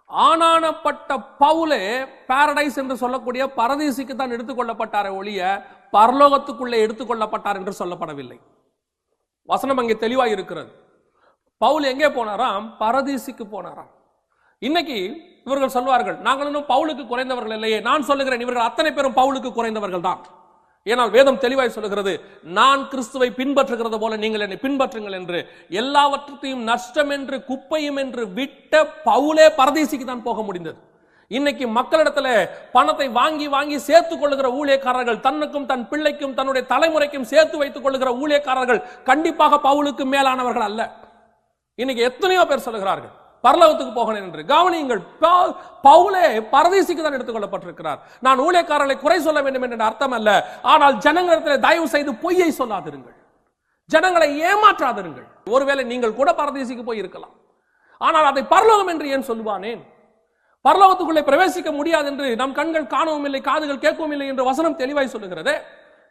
ஆனானப்பட்ட பவுலே பாரடைஸ் என்று சொல்லக்கூடிய பரதீசுக்கு தான் எடுத்துக்கொள்ளப்பட்டாரே ஒழிய பரலோகத்துக்குள்ளே எடுத்துக்கொள்ளப்பட்டார் என்று சொல்லப்படவில்லை. வசனம் அங்கே தெளிவாய் இருக்கிறது. பவுல் எங்கே போனாராம்? பரதீசுக்கு போனாராம். இன்னைக்கு இவர்கள் சொல்வார்கள், நாங்கள் இன்னும் பவுலுக்கு குறைந்தவர்கள் இல்லையே. நான் சொல்லுகிறேன், இவர்கள் அத்தனை பேரும் பவுலுக்கு குறைந்தவர்கள் தான். ஏனால் வேதம் தெளிவாய் சொல்லுகிறது, நான் கிறிஸ்துவை பின்பற்றுகிறது போல நீங்கள் என்னை பின்பற்றுங்கள் என்று. எல்லாவற்றையும் நஷ்டம் என்று குப்பையும் என்று விட்ட பவுலே பரதீசிக்கு தான் போக முடிந்தது. இன்னைக்கு மக்களிடத்துல பணத்தை வாங்கி வாங்கி சேர்த்துக் கொள்ளுகிற ஊழியக்காரர்கள், தன்னுக்கும் தன் பிள்ளைக்கும் தன்னுடைய தலைமுறைக்கும் சேர்த்து வைத்துக் கொள்ளுகிற ஊழியக்காரர்கள் கண்டிப்பாக பவுலுக்கு மேலானவர்கள் அல்ல. இன்னைக்கு எத்தனையோ பேர் சொல்லுகிறார்கள் பரலோகத்துக்கு போகணும் என்று. கவனியுங்கள், பவுலே பரதீசுக்கு தான் எடுத்துக்கொள்ளப்பட்டிருக்கிறார். நான் ஊழியக்காரர்களை குறை சொல்ல வேண்டும் என்ற அர்த்தம் அல்ல. ஆனால் ஜனங்களிடத்தில் தயவு செய்து பொய்யை சொல்லாதிருங்கள், ஜனங்களை ஏமாற்றாதிருங்கள். ஒருவேளை நீங்கள் கூட பரதீசுக்கு போய் இருக்கலாம், ஆனால் அதை பரலோகம் என்று ஏன் சொல்லுவானேன்? பரலோகத்துக்குள்ளே பிரவேசிக்க முடியாது என்று நம் கண்கள் காணவும் இல்லை, காதுகள் கேட்கவும் இல்லை என்று வசனம் தெளிவாய் சொல்லுகிறது.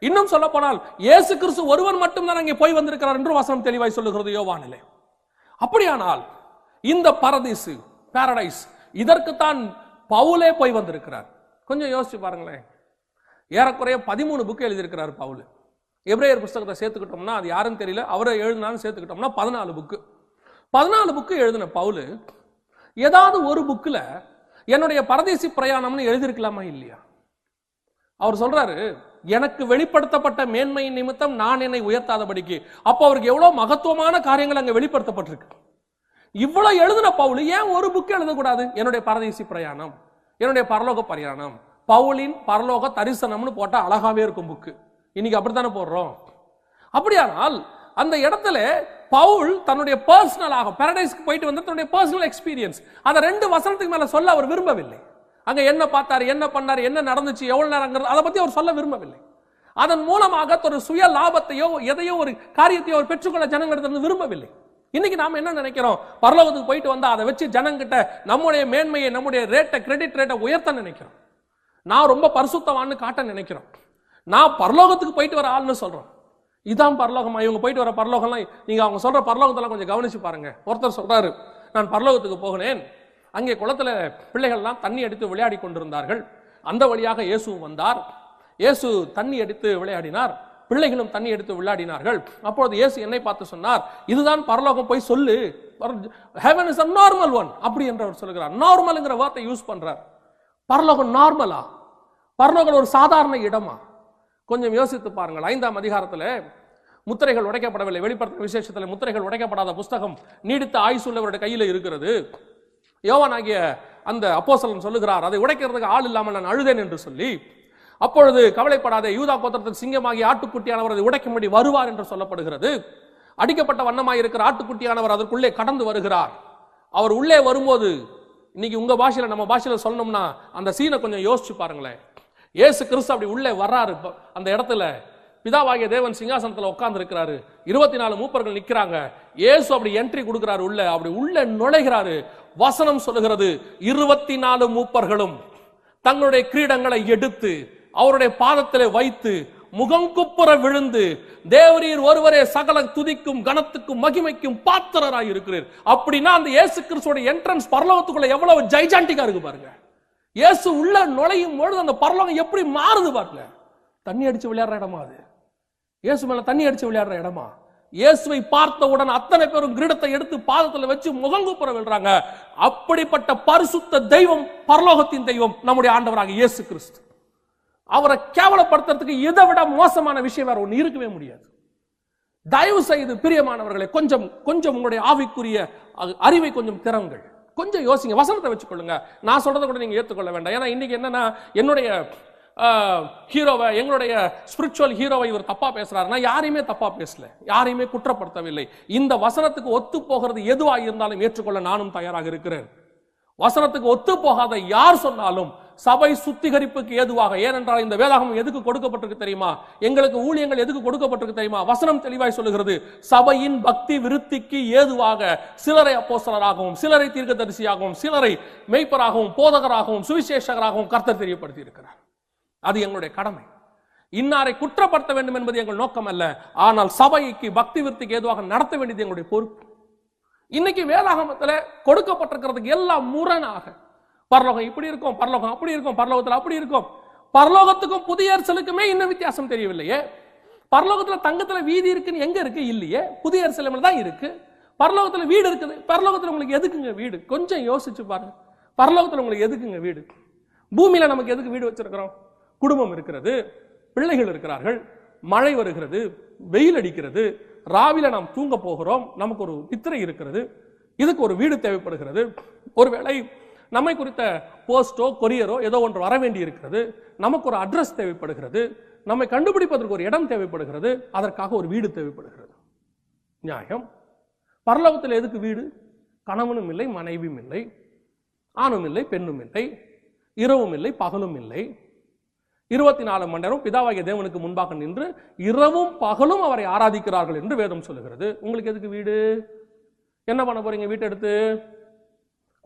இன்னும் சொல்ல போனால் இயேசு கிறிஸ்து ஒருவர் மட்டும்தான் அங்கே போய் வந்திருக்கிறார் என்று வசனம் தெளிவாய் சொல்லுகிறது யோவானிலே. அப்படியானால் இந்த பரதீசு, பாரடைஸ், இதற்குத்தான் பவுலே போய் வந்திருக்கிறார். கொஞ்சம் யோசிச்சு பாருங்களேன். ஏறக்குறைய 13 புக் எழுதியிருக்கிறார் பவுல். எபிரேயர் புஸ்தகத்தை சேர்த்துக்கிட்டோம்னா அது யாருன்னு தெரியல, அவரை எழுதினாலும் சேர்த்துக்கிட்டோம்னா 14 புக்கு. 14 புக்கு எழுதின பவுல் ஏதாவது ஒரு புக்கில் என்னுடைய பரதேசி பிரயாணம்னு எழுதியிருக்கலாமா இல்லையா? அவர் சொல்றாரு, எனக்கு வெளிப்படுத்தப்பட்ட மேன்மையின் நிமித்தம் நான் என்னை உயர்த்தாதபடிக்கு. அப்போ அவருக்கு எவ்வளவு மகத்துவமான காரியங்கள் அங்கே வெளிப்படுத்தப்பட்டிருக்கு. இவ்வளவு எழுதின பவுல் ஏன் ஒரு புக் எழுதக்கூடாது? என்னுடைய பரதேசி பிரயாணம், என்னுடைய பரலோக பிரயாணம், பவுலின் பரலோக தரிசனம்னு போட்டா அழகாவே இருக்கும் புக்கு. இன்னைக்கு அப்படித்தானே போடுறோம். அப்படியானால் அந்த இடத்துல பவுல் தன்னுடைய பர்சனலாக பாரடைஸ்க்கு போயிட்டு வந்து தன்னுடைய பர்சனல் எக்ஸ்பீரியன்ஸ் அதை 2 வசனத்துக்கு மேல சொல்ல அவர் விரும்பவில்லை. அங்க என்ன பார்த்தாரு, என்ன பண்ணாரு, என்ன நடந்துச்சு, எவ்வளவு நேரம், அதை பத்தி அவர் சொல்ல விரும்பவில்லை. அதன் மூலமாக ஒரு சுய லாபத்தையோ எதையோ ஒரு காரியத்தையோ அவர் பெற்றுக்கொள்ள ஜனங்களிடத்திலிருந்து விரும்பவில்லை. இன்னைக்கு நாம என்ன நினைக்கிறோம், பரலோகத்துக்கு போயிட்டு வந்தா அதை வச்சு ஜனங்கிட்ட நம்முடைய மேன்மையை, நம்முடைய ரேட்டை, கிரெடிட் ரேட்டை உயர்த்த நினைக்கிறோம். நான் ரொம்ப பரிசுத்தவான்னு காட்ட நினைக்கிறோம். நான் பரலோகத்துக்கு போயிட்டு வர ஆள்னு சொல்றோம். இதான் பரலோகமா? இவங்க போயிட்டு வர பரலோகம்லாம் நீங்க அவங்க சொல்ற பரலோகத்தெல்லாம் கொஞ்சம் கவனிச்சு பாருங்க. ஒருத்தர் சொல்றாரு, நான் பரலோகத்துக்கு போகிறேன், அங்கே குளத்துல பிள்ளைகள்லாம் தண்ணி அடித்து விளையாடி கொண்டிருந்தார்கள், அந்த வழியாக இயேசு வந்தார், இயேசு தண்ணி அடித்து விளையாடினார், பிள்ளைகளும் தண்ணி எடுத்து விளையாடினார்கள். அப்பொழுது இயேசு என்னை பார்த்து சொன்னார், இதுதான் பரலோகம், போய் சொல்லு, heaven is a normal one அப்படி என்று அவர் சொல்கிறார். நார்மல்ங்கிற வார்த்தை யூஸ் பண்றார். பரலோகம் நார்மலா? பரலோகம் ஒரு சாதாரண இடமா? கொஞ்சம் யோசித்து பாருங்கள். 5ஆம் அதிகாரத்தில் முத்திரைகள் உடைக்கப்படவில்லை. வெளிப்படுத்தின விசேஷத்தில் முத்திரைகள் உடைக்கப்படாத புஸ்தகம் நீடித்த ஆயுசுள்ளவருடைய கையில் இருக்கிறது. யோவானாகிய அந்த அப்போஸ்தலன் சொல்லுகிறார், அதை உடைக்கிறதுக்கு ஆள் இல்லாமல் நான் அழுதேன் என்று சொல்லி. அப்பொழுது கவலைப்படாத, யூதா கோத்திரத்தின் சிங்கமாகி ஆட்டுக்குட்டியானவர் அதை உடைக்கும்படி வருவார் என்று சொல்லப்படுகிறது. அடிக்கப்பட்ட வண்ணமாய் இருக்கிற ஆட்டுக்குட்டியானவர் அதற்குள்ளே கடந்து வருகிறார். அவர் உள்ளே வரும்போது, இன்னைக்கு உங்க பாஷையில நம்ம பாஷையில சொல்லணும்னா அந்த சீனை கொஞ்சம் யோசிச்சு பாருங்களேன். இயேசு கிறிஸ்து அப்படி உள்ளே வர்றாரு. அந்த இடத்துல பிதாவாகிய தேவன் சிங்காசனத்துல உட்கார்ந்து இருக்கிறாரு. 24 மூப்பர்கள் நிக்கிறாங்க. இயேசு அப்படி என்ட்ரி கொடுக்கிறாரு உள்ள. அப்படி உள்ள நுழைகிறாரு. வசனம் சொல்லுகிறது, 24 மூப்பர்களும் தங்களுடைய கிரீடங்களை எடுத்து அவருடைய பாதத்திலே வைத்து முகங்குப்புற விழுந்து, தேவரீர் ஒருவரே சகல துதிக்கும் கனத்துக்கும் மகிமைக்கும் பாத்திரராய் இருக்கிறார். அப்படின்னா அந்த இயேசு கிறிஸ்துவோட என்ட்ரன்ஸ் பரலோகத்துக்குள்ள எவ்வளவு ஜைஜாண்டிக்கா இருக்கு பாருங்க. இயேசு உள்ள நுழையும் பொழுது அந்த பரலோகம் எப்படி மாறுது பாருங்க. தண்ணி அடிச்சு விளையாடுற இடமா அது? இயேசு மேல தண்ணி அடிச்சு விளையாடுற இடமா? இயேசுவை பார்த்தவுடன் அத்தனை பேரும் கிரீடத்தை எடுத்து பாதத்தில் வச்சு முகங்குப்புற விழுறாங்க. அப்படிப்பட்ட பரிசுத்த தெய்வம், பரலோகத்தின் தெய்வம் நம்முடைய ஆண்டவராக இயேசு கிறிஸ்து. அவரை கேவலப்படுத்துறதுக்கு இதை விட மோசமான விஷயம் வேற ஒன்று இருக்கவே முடியாது. தயவு செய்து பிரியமானவர்களை, கொஞ்சம் கொஞ்சம் உங்களுடைய ஆவிக்குரிய அறிவை கொஞ்சம் திறங்கள், கொஞ்சம் யோசிங்க, வசனத்தை வச்சுக்கொள்ளுங்க. நான் சொல்றதை கூட நீங்க ஏற்றுக்கொள்ள வேண்டாம். ஏன்னா இன்னைக்கு என்னன்னா, என்னுடைய ஹீரோவை, எங்களுடைய ஸ்பிரிச்சுவல் ஹீரோவை இவர் தப்பா பேசுறாரு. நான் யாரையுமே தப்பா பேசல, யாரையுமே குற்றப்படுத்தவில்லை. இந்த வசனத்துக்கு ஒத்து போகிறது எதுவா இருந்தாலும் ஏற்றுக்கொள்ள நானும் தயாராக இருக்கிறேன். வசனத்துக்கு ஒத்து போகாத யார் சொன்னாலும் சபை சுத்திகரிப்புக்கு ஏதுவாக, ஏனென்றால் இந்த வேதாகமம் எதுக்கு கொடுக்கப்பட்டிருக்கு தெரியுமா? எங்களுக்கு ஊழியங்கள் எதுக்கு கொடுக்கப்பட்டிருக்கு தெரியுமா? வசனம் தெளிவாய் சொல்லுகிறது, சபையின் பக்தி விருத்திக்கு ஏதுவாக சிலரை அப்போஸ்தலராகவும், சிலரை தீர்க்கதரிசியாகவும், சிலரை மெய்ப்பராகவும், போதகராகவும், சுவிசேஷகராகவும் கர்த்தர் தெரியப்படுத்தி இருக்கிறார். அது எங்களுடைய கடமை. இன்னாரை குற்றப்படுத்த வேண்டும் என்பது எங்கள் நோக்கம் அல்ல. ஆனால் சபைக்கு பக்தி விருத்திக்கு ஏதுவாக நடத்த வேண்டியது எங்களுடைய பொறுப்பு. இன்னைக்கு வேதாகமத்தில் கொடுக்கப்பட்டிருக்கிறதுக்கு எல்லாம் முரணாக, பரலோகம் இப்படி இருக்கும், பரலோகம் அப்படி இருக்கும், பரலோகத்தில் அப்படி இருக்கும். பரலோகத்துக்கும் புதிய எருசலேமுக்குமே இன்னும் வித்தியாசம் தெரியவில்லையே. பரலோகத்துல தங்கத்துல வீதி இருக்குன்னு எங்க இருக்கு? இல்லையே, புதிய எருசலேமில் தான் இருக்கு. பரலோகத்துல வீடு இருக்குது. பரலோகத்துல உங்களுக்கு எதுக்குங்க வீடு? கொஞ்சம் யோசிச்சு பாருங்க. பரலோகத்துல உங்களுக்கு எதுக்குங்க வீடு? பூமியில நமக்கு எதுக்கு வீடு வச்சிருக்கிறோம்? குடும்பம் இருக்கிறது, பிள்ளைகள் இருக்கிறார்கள், மழை வருகிறது, வெயில் அடிக்கிறது, ராவில நாம் தூங்க போகிறோம், நமக்கு ஒரு நித்திரை இருக்கிறது, இதுக்கு ஒரு வீடு தேவைப்படுகிறது. ஒருவேளை நம்மை குறித்த போஸ்டோ கொரியரோ ஏதோ ஒன்று வர வேண்டி இருக்கிறது, நமக்கு ஒரு அட்ரஸ் தேவைப்படுகிறது, நம்மை கண்டுபிடிப்பதற்கு ஒரு இடம் தேவைப்படுகிறது, அதற்காக ஒரு வீடு தேவைப்படுகிறது. நியாயம். பரலோகத்தில் எதுக்கு வீடு? கணவனும் இல்லை, மனைவியும் இல்லை, ஆணும் இல்லை, பெண்ணும் இல்லை, இரவும் இல்லை, பகலும் இல்லை. 24 மணி நேரம் பிதாவாகிய தேவனுக்கு முன்பாக நின்று இரவும் பகலும் அவரை ஆராதிக்கிறார்கள் என்று வேதம் சொல்லுகிறது. உங்களுக்கு எதுக்கு வீடு? என்ன பண்ண போறீங்க வீட்டை எடுத்து?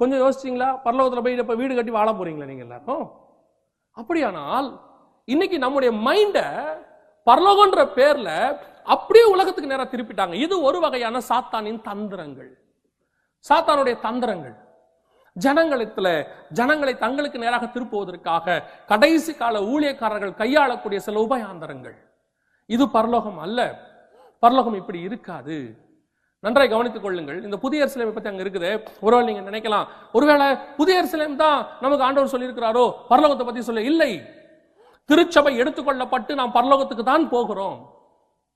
கொஞ்சம் யோசிச்சீங்களா? பரலோகத்துல போய் இப்ப வீடு கட்டி வாழ போறீங்களா நீங்க எல்லாரும்? அப்படியானால் இன்னைக்கு நம்முடைய மைண்ட பரலோகன்ற பேர்ல அப்படியே உலகத்துக்கு நேரா திருப்பிட்டாங்க. இது ஒரு வகையான சாத்தானின் தந்திரங்கள், சாத்தானுடைய தந்திரங்கள். ஜனங்களை தங்களுக்கு நேராக திருப்புவதற்காக கடைசி கால ஊழியக்காரர்கள் கையாளக்கூடிய சில உபயாந்தரங்கள். இது பரலோகம் அல்ல. பரலோகம் இப்படி இருக்காது. நன்றாய் கவனித்துக் கொள்ளுங்கள். இந்த புதிய எருசலேமை பத்தி அங்க இருக்குது. ஒருவேளை நீங்க நினைக்கலாம், ஒருவேளை புதிய எருசலேம் தான் நமக்கு ஆண்டவர் சொல்லி இருக்கிறாரோ, பரலோகத்தை பத்தி சொல்ல இல்லை. திருச்சபை எடுத்துக்கொள்ளப்பட்டு நாம் பரலோகத்துக்கு தான் போகிறோம்.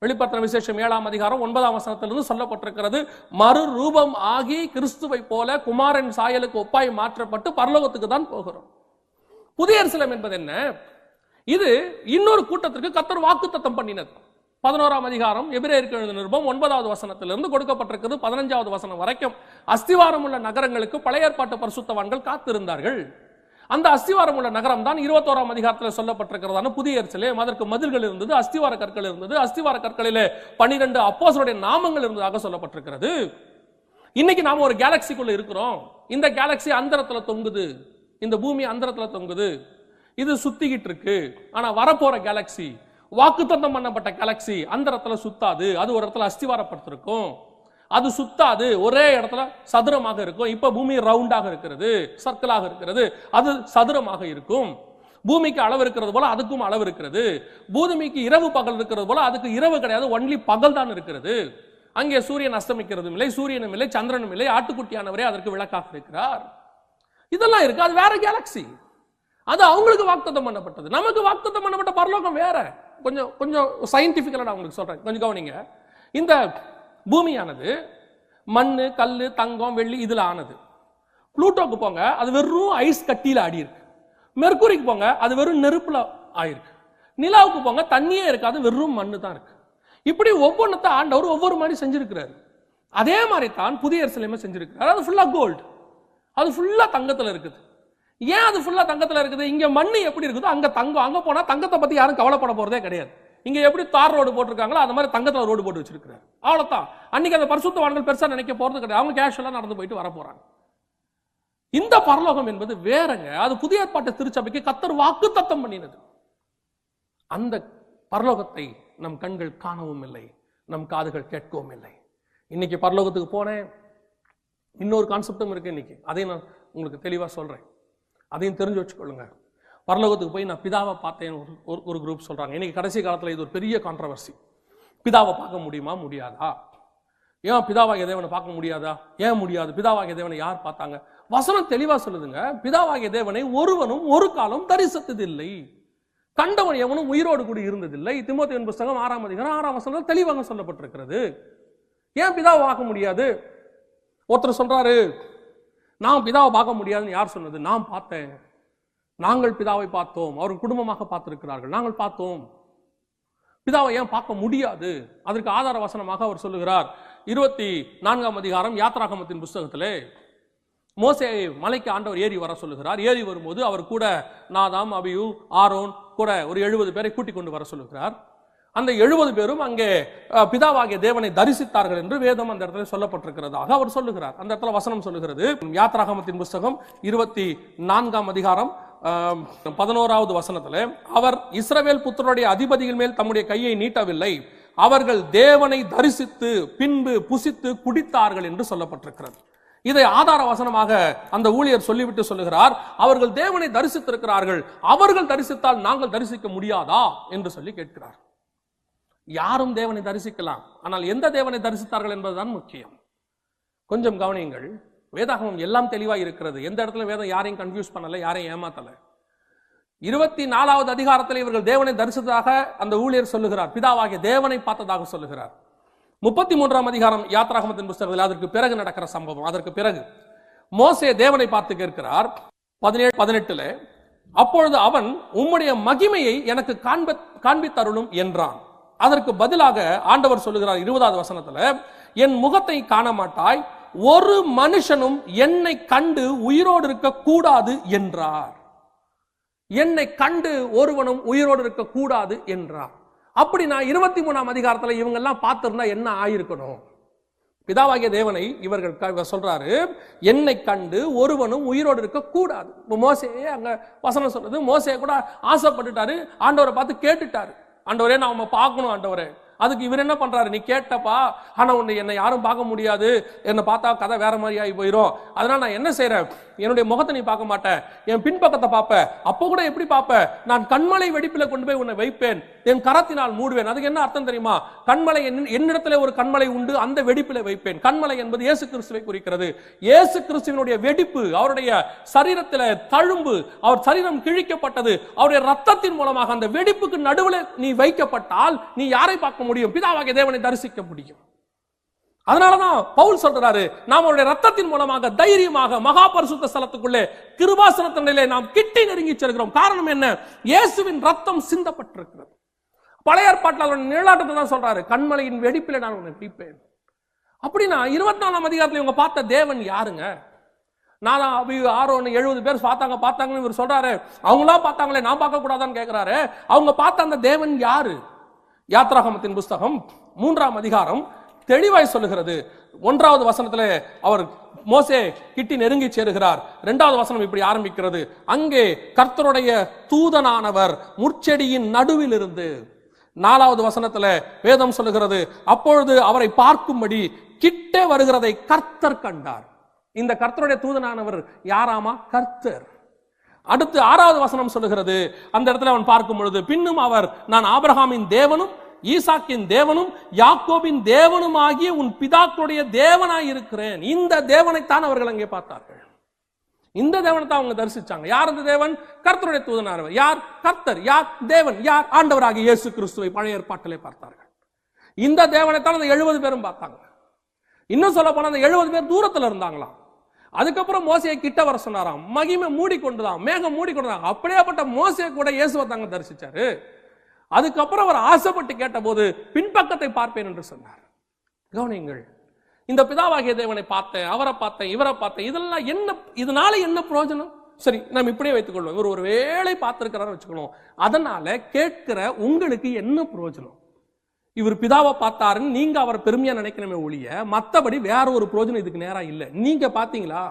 வெளிப்படுத்தின விசேஷம் 7ஆம் அதிகாரம் 9ஆம் வசனத்திலிருந்து சொல்லப்பட்டிருக்கிறது, மறு ரூபம் ஆகி கிறிஸ்துவை போல குமாரன் சாயலுக்கு ஒப்பாய் மாற்றப்பட்டு பரலோகத்துக்கு தான் போகிறோம். புதிய எருசலேம் என்பது என்ன? இது இன்னொரு கூட்டத்திற்கு கர்த்தர் வாக்குத்தத்தம் பண்ணினது. 11ஆம் அதிகாரம் எபிரேயருக்கு எழுதின நிருபம் 9வது வசனத்திலிருந்து கொடுக்கப்பட்டிருக்கிறது 15வது வசனம் வரைக்கும் அஸ்திவாரம் உள்ள நகரங்களுக்கு பழைய ஏற்பாட்டு பரிசுத்தவான்கள் காத்திருந்தார்கள். அந்த அஸ்திவாரம் உள்ள நகரம் தான் 21ஆம் அதிகாரத்தில் சொல்லப்பட்டிருக்கிறதான புதிய எருசலேம். அதற்கு மதில்கள் இருந்தது, அஸ்திவார கற்கள் இருந்தது. அஸ்திவார கற்களிலே 12 அப்போஸ்தலருடைய நாமங்கள் இருந்ததாக சொல்லப்பட்டிருக்கிறது. இன்னைக்கு நாம ஒரு கேலக்சிக்குள்ள இருக்கிறோம். இந்த கேலக்சி அந்தரத்துல தொங்குது, இந்த பூமி அந்தரத்துல தொங்குது. இது சுத்திக்கிட்டு இருக்கு. ஆனா வரப்போற கேலக்சி, வாக்குத்தத்தம் பண்ணப்பட்ட கேலக்சி அந்தரத்துல சுத்தாது. அது ஒரு இடத்துல அஸ்திவாரப்படுத்திருக்கும். அது சுத்தாது, ஒரே இடத்துல சதுரமாக இருக்கும். இப்ப பூமி ரவுண்டாக இருக்கிறது, சர்க்கிளாக இருக்கிறது. அது சதுரமாக இருக்கும். பூமிக்கு அளவு இருக்கிறது போல அதுக்கும் அளவு இருக்கிறது. பூமிக்கு இரவு பகல் இருக்கிறது போல அதுக்கு இரவு கிடையாது, ஒன்லி பகல் தான் இருக்கிறது. அங்கே சூரியன் அஸ்தமிக்கிறதும் இல்லை, சூரியனும் இல்லை, சந்திரனும் இல்லை. ஆட்டுக்குட்டியானவரே அதற்கு விளக்காக இருக்கிறார். இதெல்லாம் இருக்கு. அது வேற கேலக்சி. அது அவங்களுக்கு வாக்குத்தத்தம் பண்ணப்பட்டது. நமக்கு வாக்குத்தத்தம் பண்ணப்பட்ட பரலோகம் வேற. கொஞ்சம் சயின்டிபிக்கலா நான் உங்களுக்கு சொல்றேன், கொஞ்சம் கவனிங்க. இந்த பூமியானது மண்ணு, கல்லு, தங்கம், வெள்ளி இதுல ஆனது. புளூட்டோக்கு போங்க, அது வெறும் ஐஸ் கட்டியில ஆடி இருக்கு. மெர்க்குரிக்கு போங்க, அது வெறும் நெருப்புல ஆயிருக்கு. நிலாவுக்கு போங்க, தண்ணியே இருக்காது, வெறும் மண்ணு தான் இருக்கு. இப்படி ஒவ்வொன்றத்தை ஆண்டவர் ஒவ்வொரு மாதிரி செஞ்சிருக்கிறாரு. அதே மாதிரி தான் புதிய எருசலேமை செஞ்சிருக்கிறார். அது ஃபுல்லா கோல்டு, அது ஃபுல்லா தங்கத்துல இருக்குது. ஏன் அது ஃபுல்லா தங்கத்துல இருக்குது? இங்க மண்ணு எப்படி இருக்குதோ அங்க தங்கம். அங்க போனா தங்கத்தை பத்தி யாரும் கவலைப்பட போறதே கிடையாது. இங்க எப்படி தார் ரோடு போட்டிருக்காங்களோ அந்த மாதிரி தங்கத்துல ரோடு போட்டு வச்சிருக்காரு. அவ்வளவுதான். அன்னைக்கு அந்த பரிசுத்தவான்கள் பெருசா நினைக்க போறது கிடையாது. அவங்க கேஷுவலா நடந்து போயிட்டு வர போறாங்க. இந்த பரலோகம் என்பது வேறங்க. அது புதிய ஏற்பாட்டு திருச்சபைக்கு கர்த்தர் வாக்குத்தத்தம் பண்ணினது. அந்த பரலோகத்தை நம் கண்கள் காணவும் இல்லை, நம் காதுகள் கேட்கவும் இல்லை. இன்னைக்கு பரலோகத்துக்கு போனேன். இன்னொரு கான்செப்டும் இருக்கு இன்னைக்கு. அதையும் நான் உங்களுக்கு தெளிவா சொல்றேன், அதையும் தெரிஞ்சு வச்சுக்கொள்ளுங்க. பரலோகத்துக்கு போய் நான் பிதாவை பார்த்தேன் ஒரு குரூப் சொல்றாங்க. இன்னைக்கு கடைசி காலத்துல இது ஒரு பெரிய கான்ட்ரவர்சி. பிதாவை பார்க்க முடியுமா முடியாதா? ஏன் பிதாவாகிய தேவனை பார்க்க முடியாதா? ஏன் முடியாது? பிதாவாகிய தேவனை யார் பார்த்தாங்க? வசனம் தெளிவா சொல்லுதுங்க. பிதாவாகிய தேவனை ஒருவனும் ஒரு காலம் தரிசித்ததில்லை, கண்டவன் எவனும் உயிரோடு கூட இருந்ததில்லை. தீமோத்தேயுவின் புஸ்தகம் 6ஆம் அதிகாரம் 6ஆம் வசனத்தில் தெளிவாக சொல்லப்பட்டிருக்கிறது. ஏன் பிதாவை பார்க்க முடியாது? ஒருத்தர் சொல்றாரு, நான் பிதாவை பார்க்க முடியாதுன்னு யார் சொன்னது? நான் பார்த்தேன், நாங்கள் பிதாவை பார்த்தோம், அவர் குடும்பமாக பார்த்திருக்கிறார்கள், நாங்கள் பார்த்தோம். பிதாவை ஏன் பார்க்க முடியாது? அதற்கு ஆதார வசனமாக அவர் சொல்லுகிறார். 24ஆம் அதிகாரம் யாத்ராகமத்தின் புஸ்தகத்திலே மோசே மலைக்கு ஆண்டவர் ஏறி வர சொல்லுகிறார். ஏறி வரும்போது அவர் கூட நாதாம், அபியூ, ஆரோன் கூட ஒரு 70 பேரை கூட்டிக் கொண்டு வர சொல்லுகிறார். அந்த 70 பேரும் அங்கே பிதாவாகிய தேவனை தரிசித்தார்கள் என்று வேதம் அந்த இடத்துல சொல்லப்பட்டிருக்கிறதாக அவர் சொல்லுகிறார். அந்த இடத்துல வசனம் சொல்லுகிறது. யாத்ராகமத்தின் புஸ்தகம் 24ஆம் அதிகாரம் 11வது வசனத்துல, அவர் இஸ்ரவேல் புத்திரருடைய அதிபதிகள் மேல் தம்முடைய கையை நீட்டவில்லை, அவர்கள் தேவனை தரிசித்து பின்பு புசித்து குடித்தார்கள் என்று சொல்லப்பட்டிருக்கிறது. இதை ஆதார வசனமாக அந்த ஊழியர் சொல்லிவிட்டு சொல்லுகிறார், அவர்கள் தேவனை தரிசித்திருக்கிறார்கள், அவர்கள் தரிசித்தால் நாங்கள் தரிசிக்க முடியாதா என்று சொல்லி கேட்கிறார். யாரும் தேவனை தரிசிக்கலாம், ஆனால் எந்த தேவனை தரிசித்தார்கள் என்பதுதான் முக்கியம். கொஞ்சம் கவனியுங்கள். வேதாகமம் எல்லாம் தெளிவா இருக்கிறது. எந்த இடத்துல வேதம் யாரையும் கன்ஃபியூஸ் பண்ணல, யாரையும் ஏமாத்தல. 24வது அதிகாரத்தில் இவர்கள் தேவனை தரிசித்ததாக அந்த ஊழியர் சொல்லுகிறார், பிதாவாகிய தேவனை பார்த்ததாக சொல்லுகிறார். 33ஆம் அதிகாரம் யாத்ராகமத்தின் புஸ்தகத்தில் அதற்கு பிறகு நடக்கிற சம்பவம். அதற்கு பிறகு மோசே தேவனை பார்த்து கேட்கிறார் 17-18. அப்பொழுது அவன், உம்முடைய மகிமையை எனக்கு காண்பித்தருளும் என்றான். அதற்கு பதிலாக ஆண்டவர் சொல்லுகிறார் 20வது வசனத்துல, என் முகத்தை காண மாட்டாய், ஒரு மனுஷனும் என்னை கண்டு உயிரோடு இருக்க கூடாது என்றார். என்னை கண்டு ஒருவனும் உயிரோடு இருக்க கூடாது என்றார். அப்படின்னா 23ஆம் அதிகாரத்துல இவங்க எல்லாம் பார்த்திருந்தா என்ன ஆயிருக்கணும்? பிதாவாகிய தேவனை இவர்கள் சொல்றாரு, என்னை கண்டு ஒருவனும் உயிரோடு இருக்க கூடாது. மோசே அங்க வசனம் சொல்றது, மோசே கூட ஆசைப்பட்டுட்டாரு, ஆண்டவரை பார்த்து கேட்டுட்டாரு, ஆண்டவரே நான் உம்மை பார்க்கணும் ஆண்டவரே. அதுக்கு இவர் என்ன பண்றாரு, நீ கேட்டப்பா, ஆனா உன்னை என்னை யாரும் பார்க்க முடியாது, என்னை பார்த்தா கதை வேற மாதிரி ஆகி போயிடும், அதனால நான் என்ன செய்யறேன், என்னுடைய முகத்தை நீ பார்க்க மாட்டேன், என் பின்பக்கத்தை பார்ப்ப, அப்போ கூட எப்படி பார்ப்ப, நான் கண்மலை வெடிப்பில கொண்டு போய் உன்னை வைப்பேன், என் கரத்தினால் மூடுவேன். அதுக்கு என்ன அர்த்தம் தெரியுமா? கண்மலை, என்னிடத்துல ஒரு கண்மலை உண்டு, அந்த வெடிப்பில வைப்பேன். கண்மலை என்பது இயேசு கிறிஸ்துவை குறிக்கிறது. இயேசு கிறிஸ்துவினுடைய வெடிப்பு, அவருடைய சரீரத்தில் தழும்பு, அவர் சரீரம் கிழிக்கப்பட்டது, அவருடைய ரத்தத்தின் மூலமாக அந்த வெடிப்புக்கு நடுவில் நீ வைக்கப்பட்டால் நீ யாரை பார்க்க முடியும்? பிதாவாகிய தேவனை தரிசிக்க முடியும். அதனாலதான் பவுல் சொல்றாரு, நாம் அவருடைய ரத்தத்தின் மூலமாக தைரியமாக மகா பரிசுத்த ஸ்தலத்துக்குள்ளே கிருபாசனத்திலே நாம் கிட்டி நெருங்கி செல்கிறோம். காரணம் என்ன? இயேசுவின் ரத்தம் சிந்தப்பட்டிருக்கிறது. பழைய ஏற்பாட்டில் நிழலாட்டத்தை தான் சொல்றாரு, கண்மலையின் வெடிப்பில நான் உன்னை பிடிப்பேன். அப்படின்னா 24ஆம் அதிகாரத்தில் இவங்க பார்த்த தேவன் யாருங்க? நான் 70 பேர் பார்த்தாங்கன்னு இவர் சொல்றாரு. அவங்களா பார்த்தாங்களே, நான் பார்க்க கூடாதான்னு கேட்கிறாரு. அவங்க பார்த்த அந்த தேவன் யாரு? யாத்ராகமத்தின் புஸ்தகம் 3ஆம் அதிகாரம் தெளிவாய் சொல்லுகிறது. 1வது வசனத்துல அவர் மோசே கிட்டி நெருங்கி சேருகிறார். 2வது வசனம் இப்படி ஆரம்பிக்கிறது, அங்கே கர்த்தருடைய தூதனானவர் முட்செடியின் நடுவில் இருந்து. 4வது வசனத்துல வேதம் சொல்லுகிறது, அப்பொழுது அவரை பார்க்கும்படி கிட்டே வருகிறதை கர்த்தர் கண்டார். இந்த கர்த்தருடைய தூதனானவர் யாராமா? கர்த்தர். அடுத்து 6வது வசனம் சொல்லுகிறது, அந்த இடத்துல அவன் பார்க்கும் பொழுது, பின்னும் அவர், நான் ஆபிரகாமின் தேவனும் ஈசாக்கின் தேவனும் யாக்கோபின் தேவனும் ஆகிய உன் பிதாக்களுடைய தேவனாய் இருக்கிறேன். இந்த தேவனைத்தான் அவர்கள் அங்கே பார்த்தார்கள். இந்த தேவனை தான் அவங்க தரிசிச்சாங்க. யார் அந்த தேவன்? கர்த்தருடைய தூதனானவர். யார்? கர்த்தர். யார்? தேவன். யார்? ஆண்டவராகிய இயேசு கிறிஸ்துவை பழைய ஏற்பாட்டிலே பார்த்தார்கள். இந்த தேவனைத்தான் அந்த 70 பேரும் பார்த்தாங்க. இன்னும் சொல்ல போனா அந்த 70 பேர் தூரத்துல இருந்தாங்களாம். அதுக்கப்புறம் மோசையை கிட்ட வர சொன்னாராம். மகிமை மூடிக்கொண்டுதான், மேகம் மூடிக்கொண்டுதான். அப்படியேப்பட்ட மோசையை கூட இயேசுவை தாங்க தரிசிச்சாரு. அதுக்கப்புறம் அவர் ஆசைப்பட்டு கேட்ட போது பின்பக்கத்தை பார்ப்பேன் என்று சொன்னார். கவனிங்கள், இந்த பிதாவாகிய தேவனை பார்த்தேன், அவரை பார்த்தேன், இவரை பார்த்தேன், இதெல்லாம் என்ன, இதனால என்ன பிரயோஜனம்? சரி, நம்ம இப்படியே வைத்துக் கொள்வோம், இவர் ஒரு வேளை பார்த்திருக்கிறார் வச்சுக்கணும். அதனால கேட்கிற உங்களுக்கு என்ன பிரயோஜனம்? இவர் பிதாவை பார்த்தாருன்னு நீங்க அவர் பெருமையா நினைக்கணுமே ஒழிய மற்றபடி வேற ஒரு பிரயோஜனம் இதுக்கு நேரா இல்லை. நீங்க பாத்தீங்களா?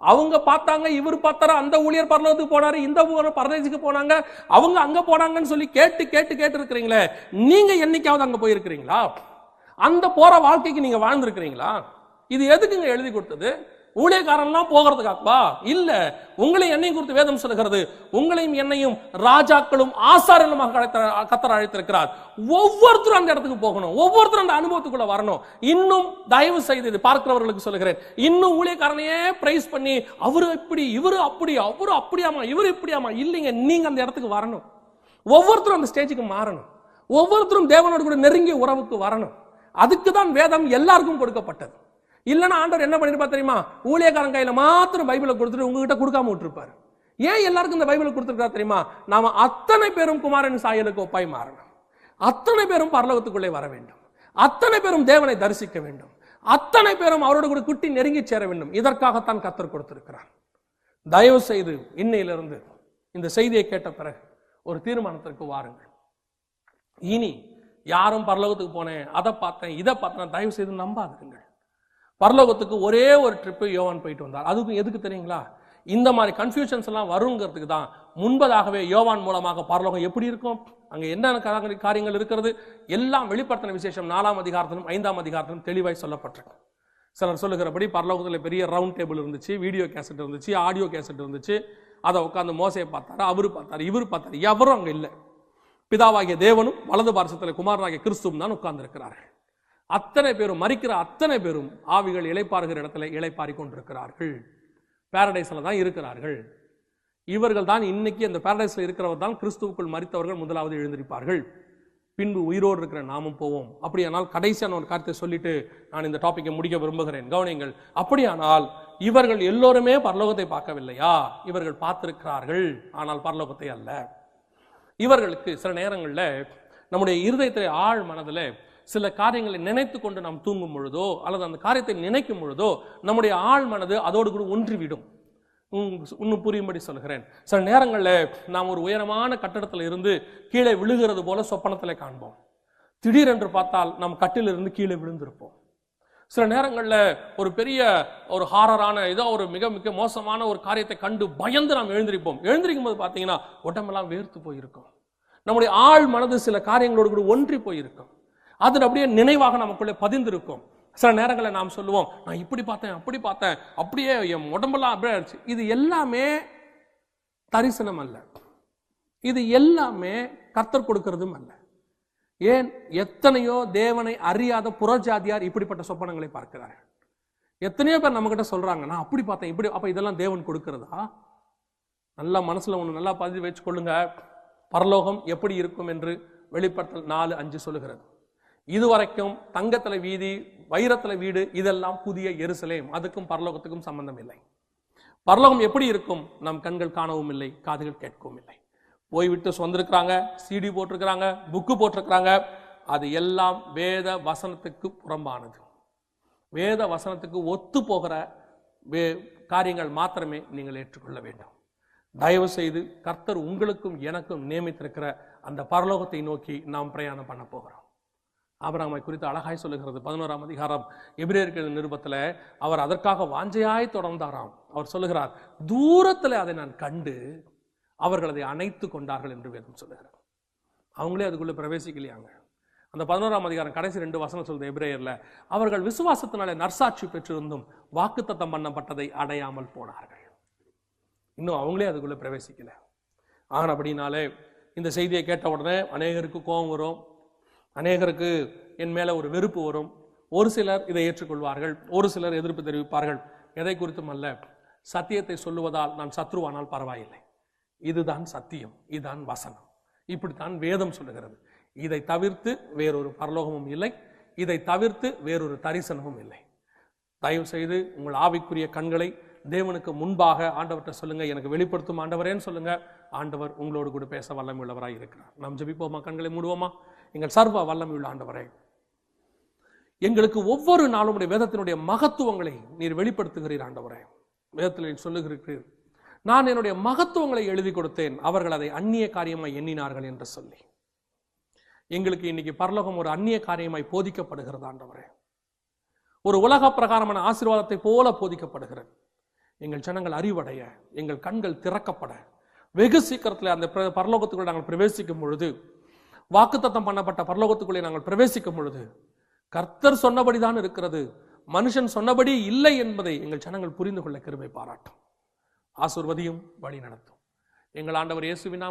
அவங்க பார்த்தாங்க, இவர் பார்த்தாரு, அந்த ஊழியர் பரலோகத்துக்கு போனாரு, இந்த ஊழியர் பரதேசிக்கு போனாங்க, அவங்க அங்க போனாங்கன்னு சொல்லி கேட்டு கேட்டு கேட்டு இருக்கிறீங்களே, நீங்க என்னைக்காவது அங்க போயிருக்கிறீங்களா? அந்த போற வாழ்க்கைக்கு நீங்க வாழ்ந்திருக்கிறீங்களா? இது எதுக்குங்க எழுதி கொடுத்தது? ஊழியக்காரன்லாம் போகிறதுக்காப்பா இல்ல. உங்களையும் என்னையும் குறித்து வேதம் சொல்லுகிறது, உங்களையும் என்னையும் ராஜாக்களும் ஆசாரியனுமாக கர்த்தர் அழைத்திருக்கிறார். ஒவ்வொருத்தரும் அந்த இடத்துக்கு போகணும், ஒவ்வொருத்தரும் அந்த அனுபவத்துக்குள்ள வரணும். இன்னும் தயவு செய்து பார்க்கிறவர்களுக்கு சொல்லுகிறேன், இன்னும் ஊழியக்காரனையே பிரைஸ் பண்ணி அவரு இப்படி, இவரு அப்படி, அவரு அப்படியாமா, இவரு இப்படியாமா, இல்லைங்க. நீங்க அந்த இடத்துக்கு வரணும். ஒவ்வொருத்தரும் அந்த ஸ்டேஜுக்கு மாறணும். ஒவ்வொருத்தரும் தேவனோடு கூட நெருங்கிய உறவுக்கு வரணும். அதுக்கு தான் வேதம் எல்லாருக்கும் கொடுக்கப்பட்டது. இல்லன்னா ஆண்டவர் என்ன பண்ணிருப்பார் தெரியுமா? ஊழியக்காரன் கையில மாத்திரம் பைபிளை கொடுத்துட்டு உங்ககிட்ட கொடுக்காம விட்டுருப்பாரு. ஏன் எல்லாருக்கும் இந்த பைபிளை கொடுத்திருக்காரு தெரியுமா? நாம அத்தனை பேரும் குமாரன் சாயலுக்கு ஒப்பாய் மாறணும். அத்தனை பேரும் பரலோகத்துக்குள்ளே வர வேண்டும். அத்தனை பேரும் தேவனை தரிசிக்க வேண்டும். அத்தனை பேரும் அவரோடு கூட குட்டி நெருங்கி சேர வேண்டும். இதற்காகத்தான் கர்த்தர் கொடுத்திருக்கிறார். தயவு செய்து இன்னையிலிருந்து இந்த செய்தியை கேட்ட பிறகு ஒரு தீர்மானத்திற்கு வாருங்கள். இனி யாரும் பரலோகத்துக்கு போனேன், அதை பார்த்தேன், இதை பார்த்தேன், தயவு செய்து நம்பாதுங்கள். பரலோகத்துக்கு ஒரே ஒரு ட்ரிப்பு யோவான் போயிட்டு வந்தார். அதுக்கும் எதுக்கு தெரியுங்களா? இந்த மாதிரி கன்ஃபியூஷன்ஸ் எல்லாம் வருங்கிறதுக்கு தான். முன்பதாகவே யோவான் மூலமாக பரலோகம் எப்படி இருக்கும், அங்க என்னென்ன காரியங்கள் இருக்கிறது எல்லாம் வெளிப்படுத்தின விசேஷம் 4ஆம் அதிகாரத்திலும் 5ஆம் அதிகாரத்திலும் தெளிவாய் சொல்லப்பட்டிருக்கு. சிலர் சொல்லுகிறபடி பரலோகத்தில் பெரிய ரவுண்ட் டேபிள் இருந்துச்சு, வீடியோ கேசட் இருந்துச்சு, ஆடியோ கேசட் இருந்துச்சு. அதை உட்காந்து மோசையை பார்த்தாரு, அவரு பார்த்தாரு, இவரு பார்த்தாரு, எவரும் அங்க இல்லை. பிதாவாகிய தேவனும் வலது பார்சத்தில் குமாரனாகிய கிறிஸ்துவும் தான் உட்கார்ந்து இருக்கிறார்கள். அத்தனை பேரும், மரிக்கிற அத்தனை பேரும் ஆவிகள் இளைப்பாறுகிற இடத்துல இளைப்பாரி கொண்டிருக்கிறார்கள். பாரடைஸ்ல தான் இருக்கிறார்கள். இவர்கள் தான் இன்னைக்கு அந்த பாரடைஸ்ல இருக்கிறவர் தான் கிறிஸ்துவுக்குள் மரித்தவர்கள் முதலாவது எழுந்திருப்பார்கள். பின்பு உயிரோடு இருக்கிற நாமும் போவோம். அப்படியானால் கடைசியான ஒரு காரியத்தை சொல்லிட்டு நான் இந்த டாபிக்கை முடிக்க விரும்புகிறேன். கவனிங்கள், அப்படியானால் இவர்கள் எல்லோருமே பரலோகத்தை பார்க்கவில்லையா? இவர்கள் பார்த்திருக்கிறார்கள், ஆனால் பரலோகத்தை அல்ல. இவர்களுக்கு சில நேரங்களில் நம்முடைய இருதயத்தை ஆழ் மனதில் சில காரியங்களை நினைத்து கொண்டு நாம் தூங்கும் பொழுதோ அல்லது அந்த காரியத்தை நினைக்கும் பொழுதோ நம்முடைய ஆழ் மனது அதோடு கூட ஒன்றிவிடும். இன்னும் புரியும்படி சொல்கிறேன். சில நேரங்களில் நாம் ஒரு உயரமான கட்டடத்தில் இருந்து கீழே விழுகிறது போல சொப்பனத்தில் காண்போம். திடீரென்று பார்த்தால் நாம் கட்டிலிருந்து கீழே விழுந்திருப்போம். சில நேரங்களில் ஒரு பெரிய ஒரு ஹாரரான ஏதோ ஒரு மிக மிக மோசமான ஒரு காரியத்தை கண்டு பயந்து நாம் எழுந்திருப்போம். எழுந்திருக்கும் போது பார்த்தீங்கன்னா உடம்பெல்லாம் வேர்த்து போயிருக்கும். நம்முடைய ஆழ் மனது சில காரியங்களோடு கூட ஒன்றி போயிருக்கும். அது அப்படியே நினைவாக நமக்குள்ளே பதிந்திருக்கும். சில நேரங்களில் நாம் சொல்லுவோம், நான் இப்படி பார்த்தேன், அப்படி பார்த்தேன், அப்படியே என் உடம்பெல்லாம் அப்படியே ஆயிடுச்சு. இது எல்லாமே தரிசனம் அல்ல. இது எல்லாமே கர்த்தர் கொடுக்கிறதும் அல்ல. ஏன் எத்தனையோ தேவனை அறியாத புறஜாதியார் இப்படிப்பட்ட சொப்பனங்களை பார்க்கிறார்கள். எத்தனையோ பேர் நம்ம கிட்ட சொல்றாங்க, நான் அப்படி பார்த்தேன், இப்படி. அப்ப இதெல்லாம் தேவன் கொடுக்கிறதா? நல்லா மனசுல ஒண்ணு நல்லா பதிவு வச்சு கொள்ளுங்க. பரலோகம் எப்படி இருக்கும் என்று வெளிப்படுத்தல் 4:5 சொல்லுகிறது. இதுவரைக்கும் தங்கத்துல வீதி, வைரத்துல வீடு, இதெல்லாம் புதிய எருசலேம். அதுக்கும் பரலோகத்துக்கும் சம்பந்தம் இல்லை. பரலோகம் எப்படி இருக்கும்? நம் கண்கள் காணவும் இல்லை, காதுகள் கேட்கவும் இல்லை. போய்விட்டு சொந்திருக்கிறாங்க, சிடி போட்டிருக்கிறாங்க, புக்கு போட்டிருக்கிறாங்க. அது எல்லாம் வேத வசனத்துக்கு புறம்பானது. வேத வசனத்துக்கு ஒத்து போகிற காரியங்கள் மாத்திரமே நீங்கள் ஏற்றுக்கொள்ள வேண்டும். தயவு செய்து கர்த்தர் உங்களுக்கும் எனக்கும் நியமித்திருக்கிற அந்த பரலோகத்தை நோக்கி நாம் பிரயாணம் பண்ண போகிறோம். ஆபிரகாமை குறித்து அழகாய் சொல்லுகிறது 11ஆம் அதிகாரம் எபிரேயர்கள் நிருபத்தில். அவர் அதற்காக வாஞ்சையாய் தொடர்ந்தாராம். அவர் சொல்லுகிறார், தூரத்தில் அதை நான் கண்டு அவர்கள் அதை அணைத்து கொண்டார்கள் என்று வேதம் சொல்லுகிறார். அவங்களே அதுக்குள்ள பிரவேசிக்கலையாங்க. அந்த 11ஆம் அதிகாரம் கடைசி 2 வசனம் சொல்லுது எபிரேயர்ல, அவர்கள் விசுவாசத்தினாலே நற்சாட்சி பெற்றிருந்தும் வாக்குத்தத்தம் பண்ணப்பட்டதை அடையாமல் போனார்கள். இன்னும் அவங்களே அதுக்குள்ள பிரவேசிக்கல. அப்படினாலே இந்த செய்தியை கேட்ட உடனே அநேகருக்கு கோபம் வரும், அநேகருக்கு என் மேல ஒரு வெறுப்பு வரும். ஒரு சிலர் இதை ஏற்றுக்கொள்வார்கள், ஒரு சிலர் எதிர்ப்பு தெரிவிப்பார்கள். எதை குறித்தும் அல்ல, சத்தியத்தை சொல்லுவதால் நான் சத்ருவானால் பரவாயில்லை. இதுதான் சத்தியம், இதுதான் வசனம், இப்படித்தான் வேதம் சொல்லுகிறது. இதை தவிர்த்து வேறொரு பரலோகமும் இல்லை, இதை தவிர்த்து வேறொரு தரிசனமும் இல்லை. தயவு செய்து உங்கள் ஆவிக்குரிய கண்களை தேவனுக்கு முன்பாக ஆண்டவர்கிட்ட சொல்லுங்க, எனக்கு வெளிப்படுத்தும் ஆண்டவரேன்னு சொல்லுங்க. ஆண்டவர் உங்களோடு கூட பேச வல்லமை உள்ளவராய் இருக்கிறார். நாம் ஜெபிப்போமா? கண்களை மூடுவோமா? எங்கள் சர்வ வல்லமை உள்ள ஆண்டவரே, எங்களுக்கு ஒவ்வொரு நாளும் வேதத்தினுடைய மகத்துவங்களை நீர் வெளிப்படுத்துகிறீர். ஆண்டவரே, வேதத்தில் சொல்லுகிறீர், நான் என்னுடைய மகத்துவங்களை எழுதி கொடுத்தேன், அவர்கள் அதை அந்நிய காரியமாய் எண்ணினார்கள் என்று சொல்லி. எங்களுக்கு இன்னைக்கு பரலோகம் ஒரு அந்நிய காரியமாய் போதிக்கப்படுகிறது. ஆண்டவரே, ஒரு உலக பிரகாரமான ஆசீர்வாதத்தை போல போதிக்கப்படுகிறது. எங்கள் ஜனங்கள் அறிவடைய, எங்கள் கண்கள் திறக்கப்பட, வெகு சீக்கிரத்தில் அந்த பரலோகத்துக்குள்ளே நாங்கள் பிரவேசிக்கும் பொழுது, வாக்குத்தத்தம் பண்ணப்பட்ட பரலோகத்துக்குள்ளே நாங்கள் பிரவேசிக்கும் பொழுது, கர்த்தர் சொன்னபடிதான் இருக்கிறது, மனுஷன் சொன்னபடி இல்லை என்பதை எங்கள் ஜனங்கள் புரிந்து கொள்ள கிருபை பாராட்டும். ஆசீர்வதியும், வழி நடத்தும். எங்கள் ஆண்டவர் இயேசுவின் நாமத்தில்